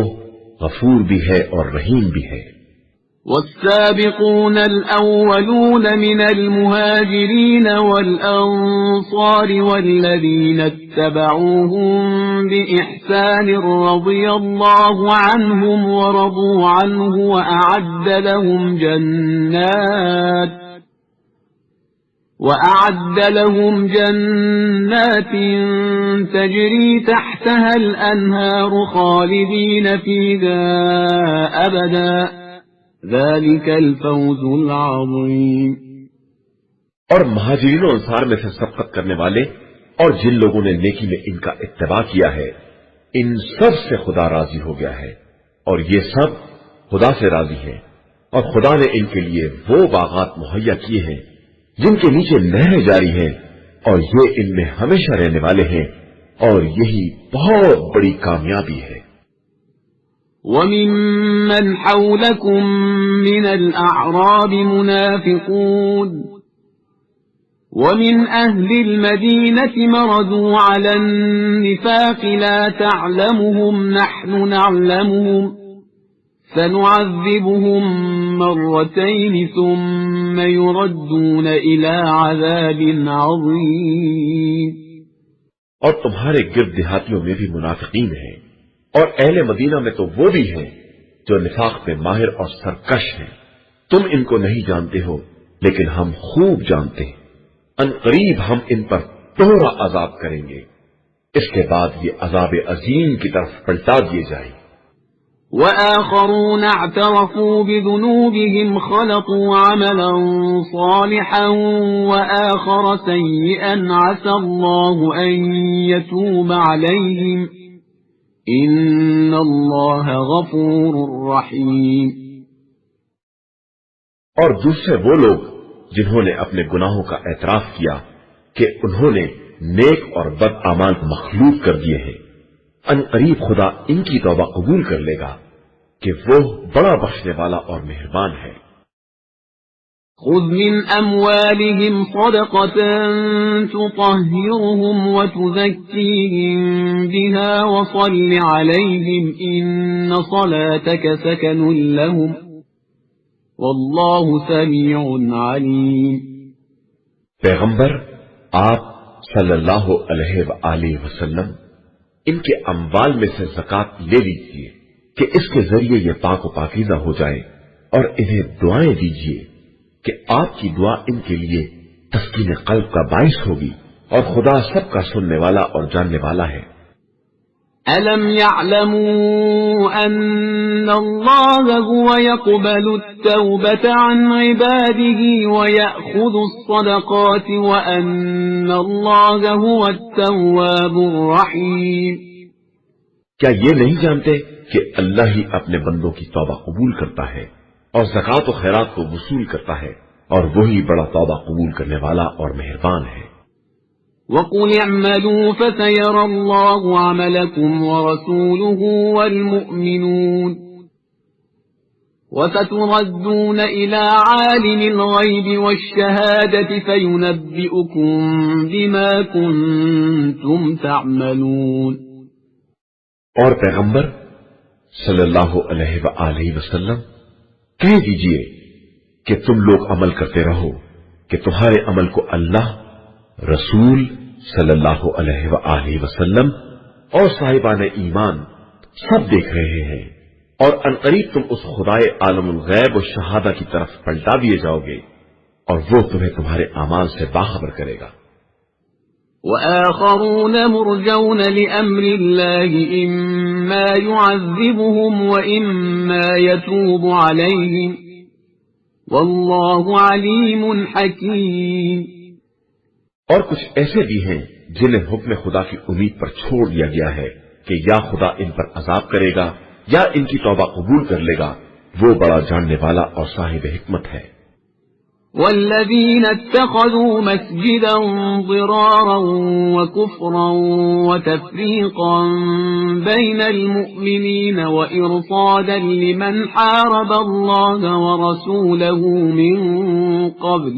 غفور بھی ہے اور رحیم بھی ہے. والسابقون الأولون من المهاجرين والأنصار والذين اتبعوهم بإحسان رضي الله عنهم ورضوا عنه وأعد لهم جنات تجري تحتها الأنهار خالدين فيها أبدا ذلك الفوز العظيم. اور مہاجرین و انصار میں سے سبقت کرنے والے اور جن لوگوں نے نیکی میں ان کا اتباع کیا ہے ان سب سے خدا راضی ہو گیا ہے، اور یہ سب خدا سے راضی ہیں، اور خدا نے ان کے لیے وہ باغات مہیا کیے ہیں جن کے نیچے نہریں جاری ہیں، اور یہ ان میں ہمیشہ رہنے والے ہیں، اور یہی بہت بڑی کامیابی ہے. وَمِمَّنْ حَوْلَكُمْ مِنَ الْأَعْرَابِ مُنَافِقُونَ وَمِنْ أَهْلِ الْمَدِينَةِ مَرَدُوا عَلَى النِّفَاقِ لَا تَعْلَمُهُمْ نَحْنُ نَعْلَمُهُمْ سَنُعَذِّبُهُمْ مَرَّتَيْنِ ثُمَّ يُرَدُّونَ إِلَى عَذَابٍ عَظِيمٍ. اور تمہارے گرد دیہاتیوں میں بھی منافقین ہیں، اور اہل مدینہ میں تو وہ بھی ہیں جو نفاق میں ماہر اور سرکش ہیں. تم ان کو نہیں جانتے ہو لیکن ہم خوب جانتے ہیں. ان قریب ہم ان پر دوہرا عذاب کریں گے، اس کے بعد یہ عذاب عظیم کی طرف پلٹا دیے جائیں. وآخرون اعترفوا بذنوبهم خلطوا عملا صالحا وآخر سيئا عسى الله أن يتوب عليهم إن الله غفور رحيم. اور دوسرے وہ لوگ جنہوں نے اپنے گناہوں کا اعتراف کیا کہ انہوں نے نیک اور بد اعمال مخلوط کر دیے ہیں، ان قریب خدا ان کی توبہ قبول کر لے گا، کہ وہ بڑا بخشنے والا اور مہربان ہے۔ خذ من أموالهم صدقة تطهرهم وتزكيهم بها وصل عليهم إن صلاتك سكن لهم والله سميع عليم۔ پیغمبر آپ صلی اللہ علیہ وآلہ وسلم ان کے اموال میں سے زکات لے لیجیے کہ اس کے ذریعے یہ پاک و پاکیزہ ہو جائے، اور انہیں دعائیں دیجیے کہ آپ کی دعا ان کے لیے تسکین قلب کا باعث ہوگی، اور خدا سب کا سننے والا اور جاننے والا ہے۔ أَلَمْ يَعْلَمُوا أَنَّ اللَّهَ هُوَ يَقْبَلُ التَّوْبَةَ عَنْ عِبَادِهِ وَيَأْخُذُ الصَّدَقَاتِ وَأَنَّ اللَّهَ هُوَ التَّوَّابُ الرَّحِيمُ۔ کیا یہ نہیں جانتے کہ اللہ ہی اپنے بندوں کی توبہ قبول کرتا ہے اور زکوٰۃ و خیرات کو وصول کرتا ہے، اور وہی بڑا توبہ قبول کرنے والا اور مہربان ہے۔ وَقُلِ اعْمَلُوا فَسَيَرَى اللَّهُ عَمَلَكُمْ وَرَسُولُهُ وَالْمُؤْمِنُونَ وَسَتُرَدُّونَ إِلَى عَالِمِ الْغَيْبِ وَالشَّهَادَةِ فَيُنَبِّئُكُم بِمَا كُنتُمْ تَعْمَلُونَ۔ اور پیغمبر صلی اللہ علیہ وآلہ وسلم کہہ دیجئے کہ تم لوگ عمل کرتے رہو کہ تمہارے عمل کو اللہ، رسول صلی اللہ علیہ وآلہ وسلم اور صاحبان ایمان سب دیکھ رہے ہیں، اور عنقریب تم اس خدائے عالم الغیب و شہادہ کی طرف پلٹا دیے جاؤ گے، اور وہ تمہیں تمہارے اعمال سے باخبر کرے گا۔ وَآخَرُونَ مُرْجَوْنَ لِأَمْرِ اللَّهِ إِمَّا يُعَذِّبُهُمْ وَإِمَّا يَتُوبُ عَلَيْهِمْ وَاللَّهُ عَلِيمٌ حَكِيمٌ۔ اور کچھ ایسے بھی ہیں جنہیں حکم خدا کی امید پر چھوڑ دیا گیا ہے کہ یا خدا ان پر عذاب کرے گا یا ان کی توبہ قبول کر لے گا، وہ بڑا جاننے والا اور صاحب حکمت ہے۔ والذين اتخذوا مسجدا ضرارا وكفرا وتفريقا بين المؤمنين وإرصادا لمن حارب الله ورسوله من قبل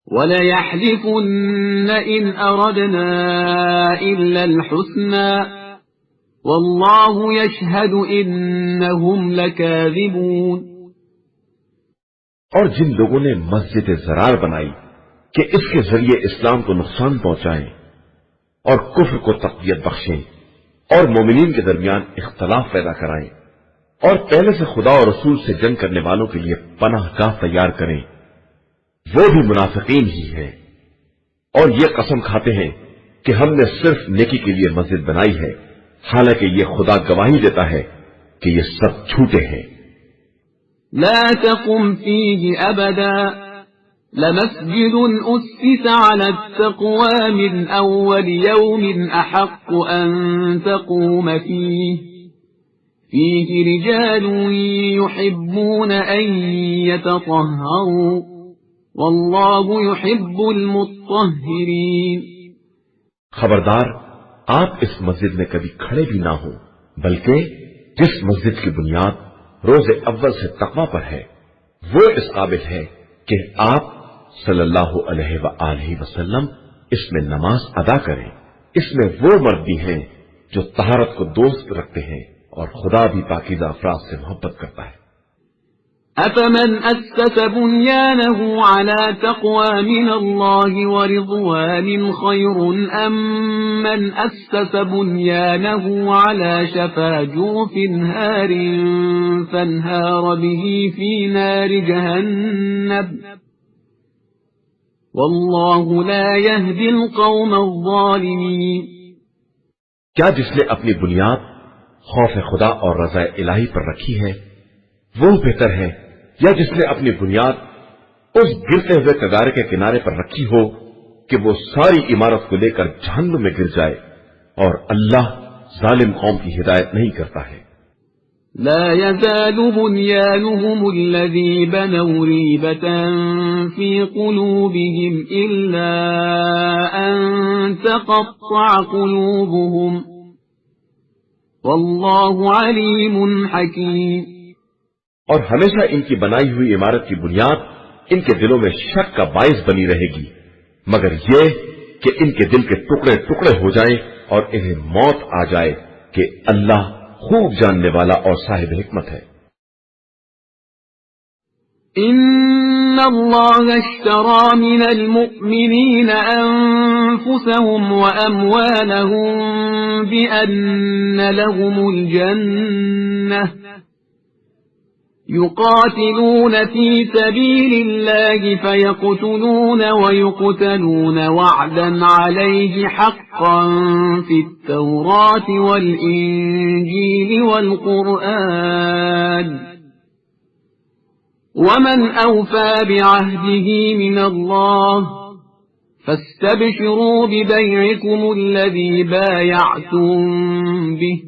وَلَيَحْلِفُنَّ إِنْ أَرَدْنَا إِلَّا الْحُسْنَى وَاللَّهُ يَشْهَدُ إِنَّهُمْ لَكَاذِبُونَ۔ اور جن لوگوں نے مسجد زرار بنائی کہ اس کے ذریعے اسلام کو نقصان پہنچائیں اور کفر کو تقویت بخشیں اور مومنین کے درمیان اختلاف پیدا کرائیں اور پہلے سے خدا اور رسول سے جنگ کرنے والوں کے لیے پناہ گاہ تیار کریں، وہ بھی منافقین ہی ہیں، اور یہ قسم کھاتے ہیں کہ ہم نے صرف نیکی کے لیے مسجد بنائی ہے، حالانکہ یہ خدا گواہی دیتا ہے کہ یہ سب جھوٹے ہیں۔ لا تقم فيه أبدا لمسجد أسس على التقوى من أول يوم أحق أن تقوم فيه رجال يحبون أن يتطهروا واللہ يحب المطہرین۔ خبردار آپ اس مسجد میں کبھی کھڑے بھی نہ ہوں، بلکہ جس مسجد کی بنیاد روز اول سے تقوی پر ہے، وہ اس قابل ہے کہ آپ صلی اللہ علیہ وآلہ وسلم اس میں نماز ادا کریں۔ اس میں وہ مرد بھی ہیں جو طہارت کو دوست رکھتے ہیں، اور خدا بھی پاکیزہ افراد سے محبت کرتا ہے۔ أَفَمَنْ أَسَّسَ بُنْيَانَهُ عَلَى تَقْوَى مِنَ اللَّهِ وَرِضْوَانٍ خَيْرٌ أَمَّنْ مَنْ أَسَّسَ بُنْيَانَهُ عَلَى شَفَا جُرُفٍ هَارٍ فَانْهَارَ بِهِ فِي نَارِ جَهَنَّمَ وَاللَّهُ لَا يَهْدِي الْقَوْمَ الظَّالِمِينَ۔ کیا جس نے اپنی بنیاد خوف خدا اور رضا الہی پر رکھی ہے وہ بہتر ہے، یا جس نے اپنی بنیاد اس گرتے ہوئے کگارے کے کنارے پر رکھی ہو کہ وہ ساری عمارت کو لے کر جہنم میں گر جائے، اور اللہ ظالم قوم کی ہدایت نہیں کرتا ہے۔ لا يزال بنيانهم الذي بنوا ريبة في قلوبهم إلا أن تقطع قلوبهم واللہ علیم حکیم۔ اور ہمیشہ ان کی بنائی ہوئی عمارت کی بنیاد ان کے دلوں میں شک کا باعث بنی رہے گی، مگر یہ کہ ان کے دل کے ٹکڑے ٹکڑے ہو جائیں اور انہیں موت آ جائے کہ اللہ خوب جاننے والا اور صاحب حکمت ہے۔ ان اللہ اشترى من المؤمنین انفسهم واموالهم بان لهم الجنہ يقاتلون في سبيل الله فيقتلون ويقتلون وعدا عليه حقا في التوراة والإنجيل والقرآن ومن أوفى بعهده من الله فاستبشروا ببيعكم الذي بايعتم به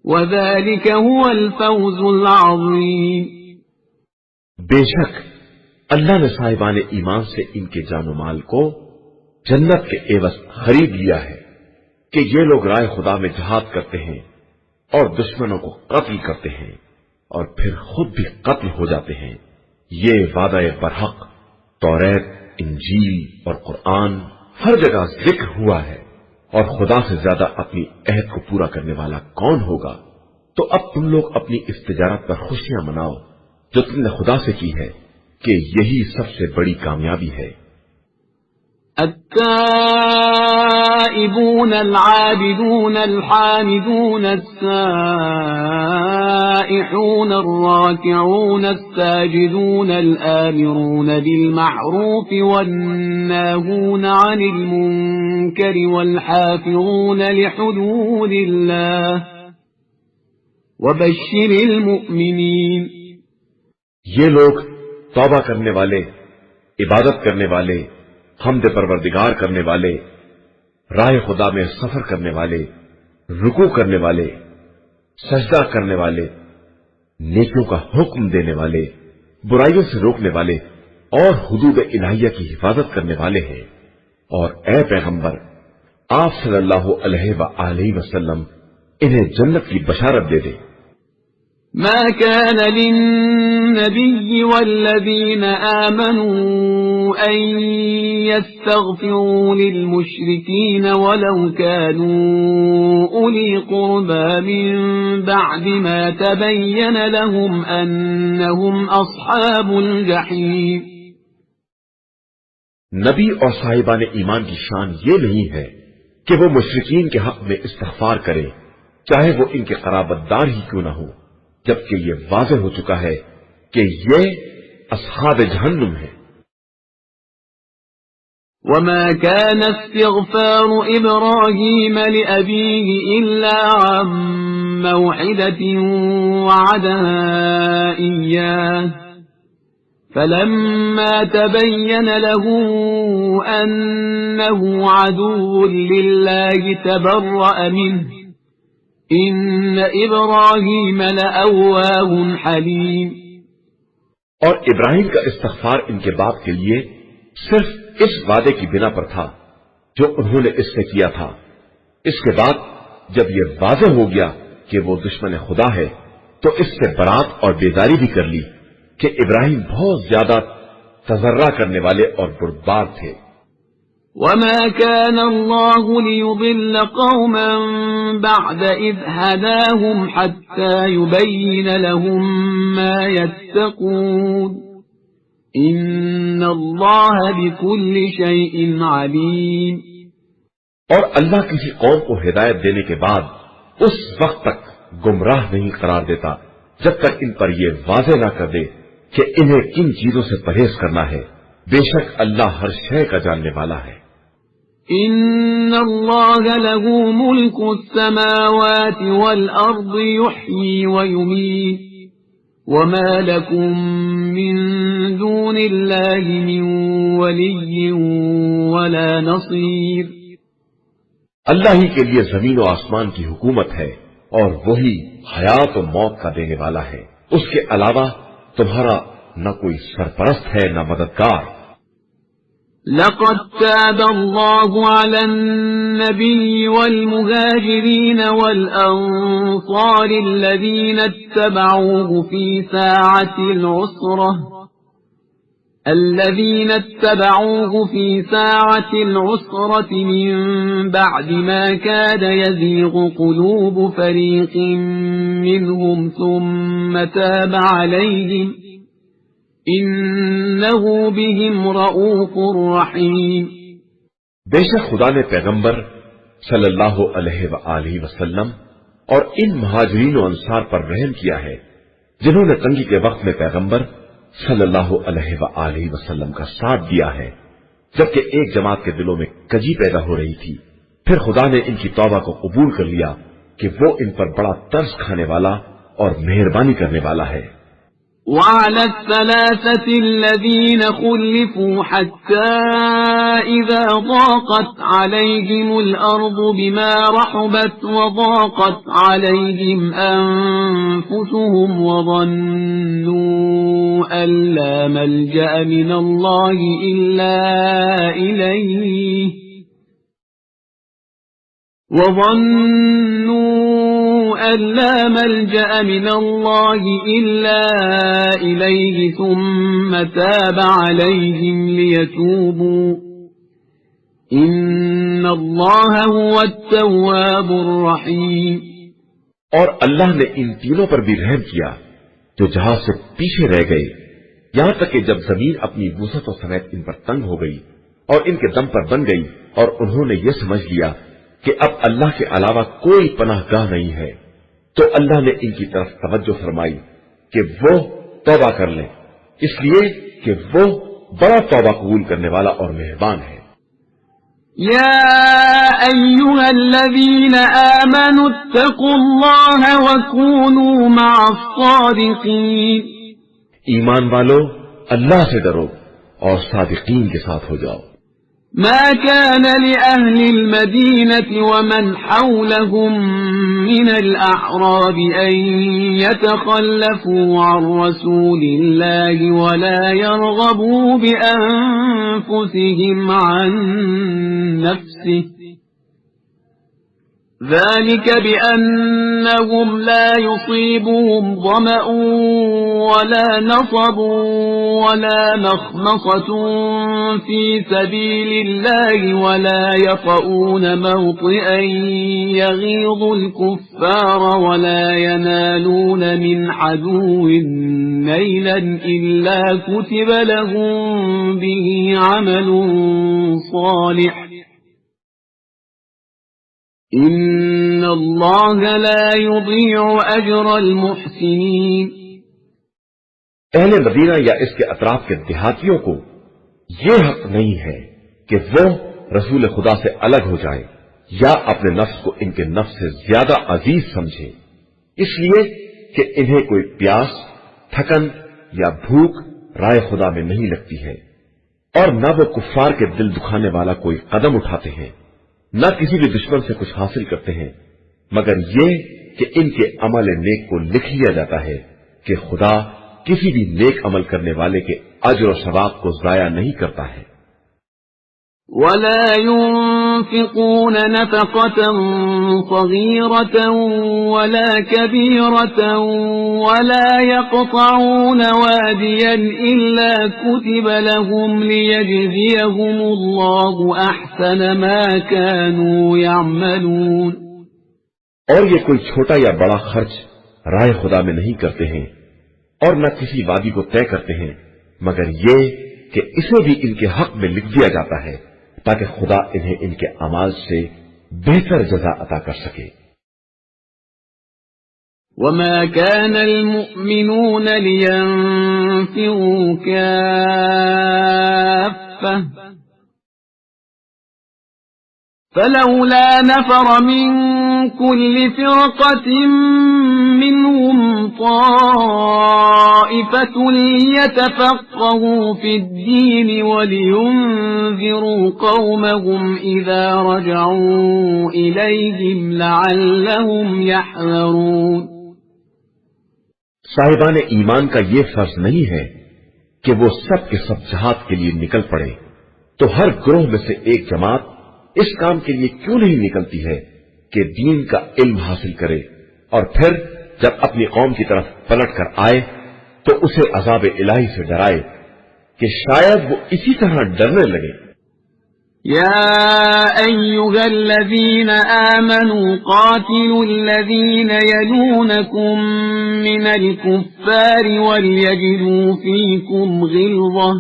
وَذَلِكَ هُوَ الْفَوْزُ الْعَظِيمُ۔ بے شک اللہ نے صاحبان ایمان سے ان کے جان و مال کو جنت کے عوض خرید لیا ہے کہ یہ لوگ رائے خدا میں جہاد کرتے ہیں اور دشمنوں کو قتل کرتے ہیں اور پھر خود بھی قتل ہو جاتے ہیں۔ یہ وعدہ برحق توریت، انجیل اور قرآن ہر جگہ ذکر ہوا ہے، اور خدا سے زیادہ اپنی عہد کو پورا کرنے والا کون ہوگا؟ تو اب تم لوگ اپنی اس تجارت پر خوشیاں مناؤ جو تم نے خدا سے کی ہے کہ یہی سب سے بڑی کامیابی ہے۔ التائبون العابدون الحامدون السائحون الراكعون الساجدون الآمرون بالمعروف والناهون عن المنكر والحافظون لحدود الله وبشر المؤمنين۔ یہ لوگ توبہ کرنے والے، عبادت کرنے والے، حمد پروردگار کرنے والے، راہ خدا میں سفر کرنے والے، رکوع کرنے والے، سجدہ کرنے والے، نیکیوں کا حکم دینے والے، برائیوں سے روکنے والے اور حدود الہیہ کی حفاظت کرنے والے ہیں۔ اور اے پیغمبر، آپ صلی اللہ علیہ وآلہ وسلم انہیں جنت کی بشارت دے دیں۔ ما كان للنبي والذين آمنوا أن يستغفروا للمشركين ولو كانوا أولي قربى من بعد ما تبين لهم أنهم أصحاب الجحيم۔ نبی اور صاحبان ایمان کی شان یہ نہیں ہے کہ وہ مشرکین کے حق میں استغفار کریں، چاہے وہ ان کے قرابت دار ہی کیوں نہ ہو، جبکہ یہ واضح ہو چکا ہے کہ یہ اصحاب جہنم ہے۔ وما كان استغفار إبراهيم لأبيه إلا عن موعدة وعدها إياه فلما تبين له أنه عدو لله تبرأ منه ان ابراہیم لأواه حلیم۔ اور ابراہیم کا استغفار ان کے باپ کے لیے صرف اس وعدے کی بنا پر تھا جو انہوں نے اس سے کیا تھا۔ اس کے بعد جب یہ واضح ہو گیا کہ وہ دشمن خدا ہے تو اس سے برات اور بیداری بھی کر لی کہ ابراہیم بہت زیادہ تضرع کرنے والے اور بردبار تھے۔ وما كان الله ليضل قوما بعد إذ هداهم حتى يبين لهم ما يتقون إن الله بكل شيء عليم۔ اور اللہ کسی قوم کو ہدایت دینے کے بعد اس وقت تک گمراہ نہیں قرار دیتا جب تک ان پر یہ واضح نہ کر دے کہ انہیں کن چیزوں سے پرہیز کرنا ہے۔ بے شک اللہ ہر شے کا جاننے والا ہے۔ ان اللہ له ملک السماوات والارض يحيي ويميت وما لكم من دون الله من ولي ولا نصير۔ اللہ ہی کے لیے زمین و آسمان کی حکومت ہے اور وہی حیات و موت کا دینے والا ہے، اس کے علاوہ تمہارا نہ کوئی سرپرست ہے نہ مددگار۔ لقد تاب الله على النبي والمهاجرين والأنصار الذين اتبعوه في ساعة العسرة من بعد ما كاد يزيغ قلوب فريق منهم ثم تاب عليهم انہو بہم رؤوف رحیم۔ بے شک خدا نے پیغمبر صلی اللہ علیہ وآلہ وسلم اور ان مہاجرین و انصار پر رحم کیا ہے جنہوں نے تنگی کے وقت میں پیغمبر صلی اللہ علیہ وآلہ وسلم کا ساتھ دیا ہے، جبکہ ایک جماعت کے دلوں میں کجی پیدا ہو رہی تھی۔ پھر خدا نے ان کی توبہ کو قبول کر لیا کہ وہ ان پر بڑا ترس کھانے والا اور مہربانی کرنے والا ہے۔ وعلى الثلاثة الذين خلفوا حتى إذا ضاقت عليهم الأرض بما رحبت وضاقت عليهم أنفسهم وظنوا أن لا ملجأ من الله إلا إليه أَلَّا مَلْجَأَ مِنَ اللَّهِ إِلَّا إِلَيْهِ ثُمَّ تَابَ عَلَيْهِمْ لِيَتُوبُوا إِنَّ اللَّهَ هُوَ التَّوَّابُ الرَّحِيمُ۔ اور اللہ نے ان تینوں پر بھی رحم کیا جو جہاز سے پیچھے رہ گئے، یہاں تک کہ جب زمین اپنی وسعتوں سمیت ان پر تنگ ہو گئی اور ان کے دم پر بن گئی اور انہوں نے یہ سمجھ لیا کہ اب اللہ کے علاوہ کوئی پناہ گاہ نہیں ہے، تو اللہ نے ان کی طرف توجہ فرمائی کہ وہ توبہ کر لیں، اس لیے کہ وہ بڑا توبہ قبول کرنے والا اور مہربان ہے۔ یا ایھا الذین آمنوا اتقوا اللہ وکونوا مع الصادقین۔ ایمان والو اللہ سے ڈرو اور صادقین کے ساتھ ہو جاؤ۔ ما كان لأهل المدينة ومن حولهم من الأعراب أن يتخلفوا عن رسول الله ولا يرغبوا بأنفسهم عن نفسه ذلك بأنهم لا يصيبهم ظمأ ولا نصب ولا مخمصة في سبيل الله ولا يطؤون موطئا يغيظ الكفار ولا ينالون من عدو نيلا إلا كتب لهم به عمل صالح ان اللہ لا یضیع اجر المحسنین۔ اہل مدینہ یا اس کے اطراف کے دیہاتیوں کو یہ حق نہیں ہے کہ وہ رسول خدا سے الگ ہو جائیں یا اپنے نفس کو ان کے نفس سے زیادہ عزیز سمجھیں، اس لیے کہ انہیں کوئی پیاس، تھکن یا بھوک رائے خدا میں نہیں لگتی ہے، اور نہ وہ کفار کے دل دکھانے والا کوئی قدم اٹھاتے ہیں، نہ کسی بھی دشمن سے کچھ حاصل کرتے ہیں، مگر یہ کہ ان کے عمل نیک کو لکھ لیا جاتا ہے کہ خدا کسی بھی نیک عمل کرنے والے کے اجر و ثواب کو ضائع نہیں کرتا ہے۔ ولا ينفقون نفقة صغيرة ولا كبيرة ولا يقطعون واديا إلا كتب لهم ليجزيهم الله أحسن ما كانوا يعملون۔ اور یہ کوئی چھوٹا یا بڑا خرچ رائے خدا میں نہیں کرتے ہیں اور نہ کسی وادی کو طے کرتے ہیں، مگر یہ کہ اسے بھی ان کے حق میں لکھ دیا جاتا ہے تاکہ خدا انہیں ان کے اعمال سے بہتر جزا عطا کر سکے۔ وما كان المؤمنون لينفروا كافة فلولا نفر من كل فرقة منهم طائفة ليتفقهوا في الدين ولينذروا قومهم إذا رجعوا إليهم لعلهم يحذرون۔ صاحبان ایمان کا یہ فرض نہیں ہے کہ وہ سب کے سب جہاد کے لیے نکل پڑے، تو ہر گروہ میں سے ایک جماعت اس کام کے لیے کیوں نہیں نکلتی ہے کہ دین کا علم حاصل کرے اور پھر جب اپنی قوم کی طرف پلٹ کر آئے تو اسے عذاب الہی سے ڈرائے کہ شاید وہ اسی طرح ڈرنے لگے۔ يا أيها الذين آمنوا قاتلوا الذين يلونكم من الكفار وليجدوا فيكم غلظة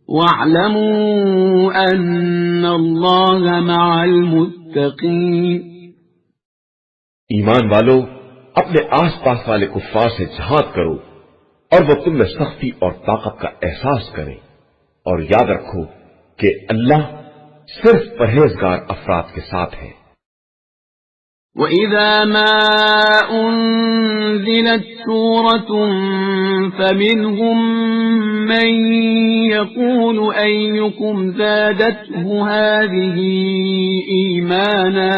واعلموا أن الله مع المتقين۔ ایمان والو، اپنے آس پاس والے کفار سے جہاد کرو اور وہ تم میں سختی اور طاقت کا احساس کریں، اور یاد رکھو کہ اللہ صرف پرہیزگار افراد کے ساتھ ہے۔ وَإِذَا مَا أُنزِلَتْ سُورَةٌ فَمِنْهُمْ مَنْ يَقُولُ أَيُّكُمْ زَادَتْهُ هَذِهِ إِيمَانًا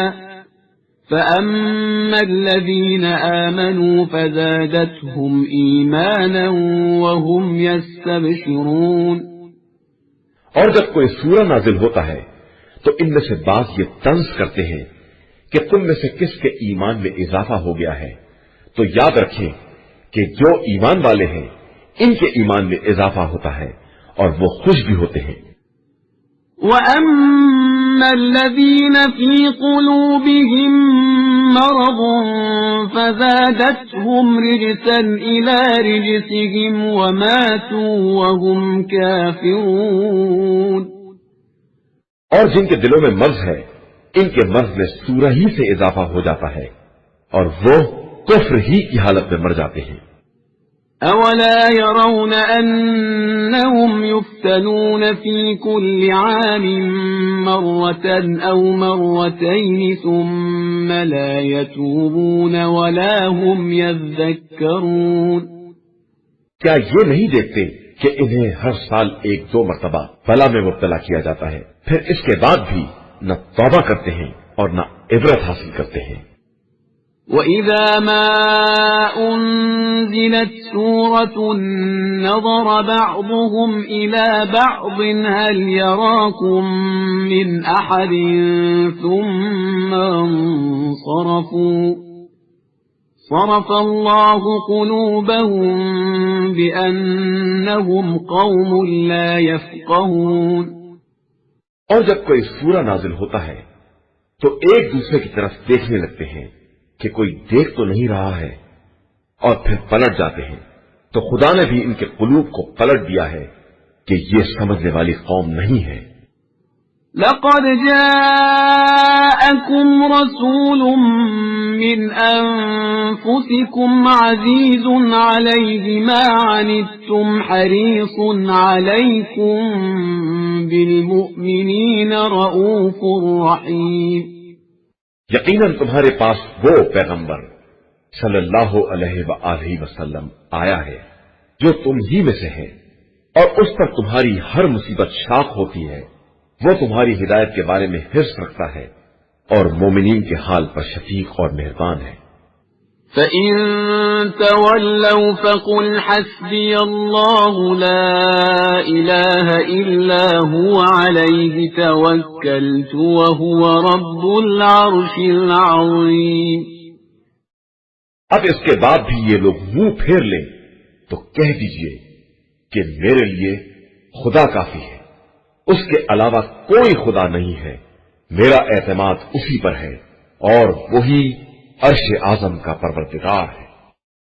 فَأَمَّا الَّذِينَ آمَنُوا فَزَادَتْهُمْ إِيمَانًا وَهُمْ يَسْتَبْشِرُونَ۔ اور جب کوئی سورہ نازل ہوتا ہے تو ان میں سے بعض یہ طنز کرتے ہیں کہ تم میں سے کس کے ایمان میں اضافہ ہو گیا ہے، تو یاد رکھیں کہ جو ایمان والے ہیں ان کے ایمان میں اضافہ ہوتا ہے اور وہ خوش بھی ہوتے ہیں۔ وَأَمَّا الَّذِينَ فِي قُلُوبِهِم مَّرَضٌ فَزَادَتْهُمْ رِجْسًا إِلَى رِجْسِهِمْ وَمَاتُوا وَهُمْ كَافِرُونَ۔ اور جن کے دلوں میں مرض ہے ان کے مرض میں سورہ ہی سے اضافہ ہو جاتا ہے اور وہ کفر ہی کی حالت میں مر جاتے ہیں۔ أَوَلَا يَرَوْنَ أَنَّهُمْ يُفْتَنُونَ فِي كُلِّ عَامٍ مَّرَّةً أَوْ مَرَّتَيْنِ ثُمَّ لَا يَتُوبُونَ وَلَا هُمْ يَذَّكَّرُونَ۔ کیا یہ نہیں دیکھتے کہ انہیں ہر سال ایک دو مرتبہ بلا میں مبتلا کیا جاتا ہے، پھر اس کے بعد بھی نہ توبہ کرتے ہیں اور نہ عبرت حاصل کرتے ہیں۔ وَإِذَا مَا أُنزِلَتْ سُورَةٌ نَظَرَ بَعْضُهُمْ إِلَى بَعْضٍ هَلْ يَرَاكُمْ مِنْ أَحَدٍ ثُمَّ انصَرَفُوا صَرَفَ اللَّهُ قُلُوبَهُم بِأَنَّهُمْ قَوْمٌ لَا يَفْقَهُونَ۔ اور جب کوئی سورہ نازل ہوتا ہے تو ایک دوسرے کی طرف دیکھنے لگتے ہیں کہ کوئی دیکھ تو نہیں رہا ہے، اور پھر پلٹ جاتے ہیں تو خدا نے بھی ان کے قلوب کو پلٹ دیا ہے کہ یہ سمجھنے والی قوم نہیں ہے۔ لَقَدْ جَاءَكُمْ رَسُولٌ مِّنْ أَنفُسِكُمْ عَزِيزٌ عَلَيْهِ مَا عَنِتُّمْ حَرِيصٌ عَلَيْكُمْ بِالْمُؤْمِنِينَ رَءُوفٌ رَحِيمٌ۔ یقیناً تمہارے پاس وہ پیغمبر صلی اللہ علیہ وآلہ وسلم آیا ہے جو تم ہی میں سے ہے، اور اس پر تمہاری ہر مصیبت شاق ہوتی ہے۔ وہ تمہاری ہدایت کے بارے میں حرص رکھتا ہے اور مومنین کے حال پر شفیق اور مہربان ہے۔ فَإِن تَوَلَّوْا فَقُلْ حَسْبِيَ اللَّهُ لَا إِلَٰهَ إِلَّا هُوَ عَلَيْهِ تَوَكَّلْتُ وَهُوَ رَبُّ الْعَرْشِ الْعَظِيمِ۔ اب اس کے بعد بھی یہ لوگ منہ پھیر لیں تو کہہ دیجئے کہ میرے لیے خدا کافی ہے، اس کے علاوہ کوئی خدا نہیں ہے، میرا اعتماد اسی پر ہے اور وہی عرش اعظم کا پروردگار ہے۔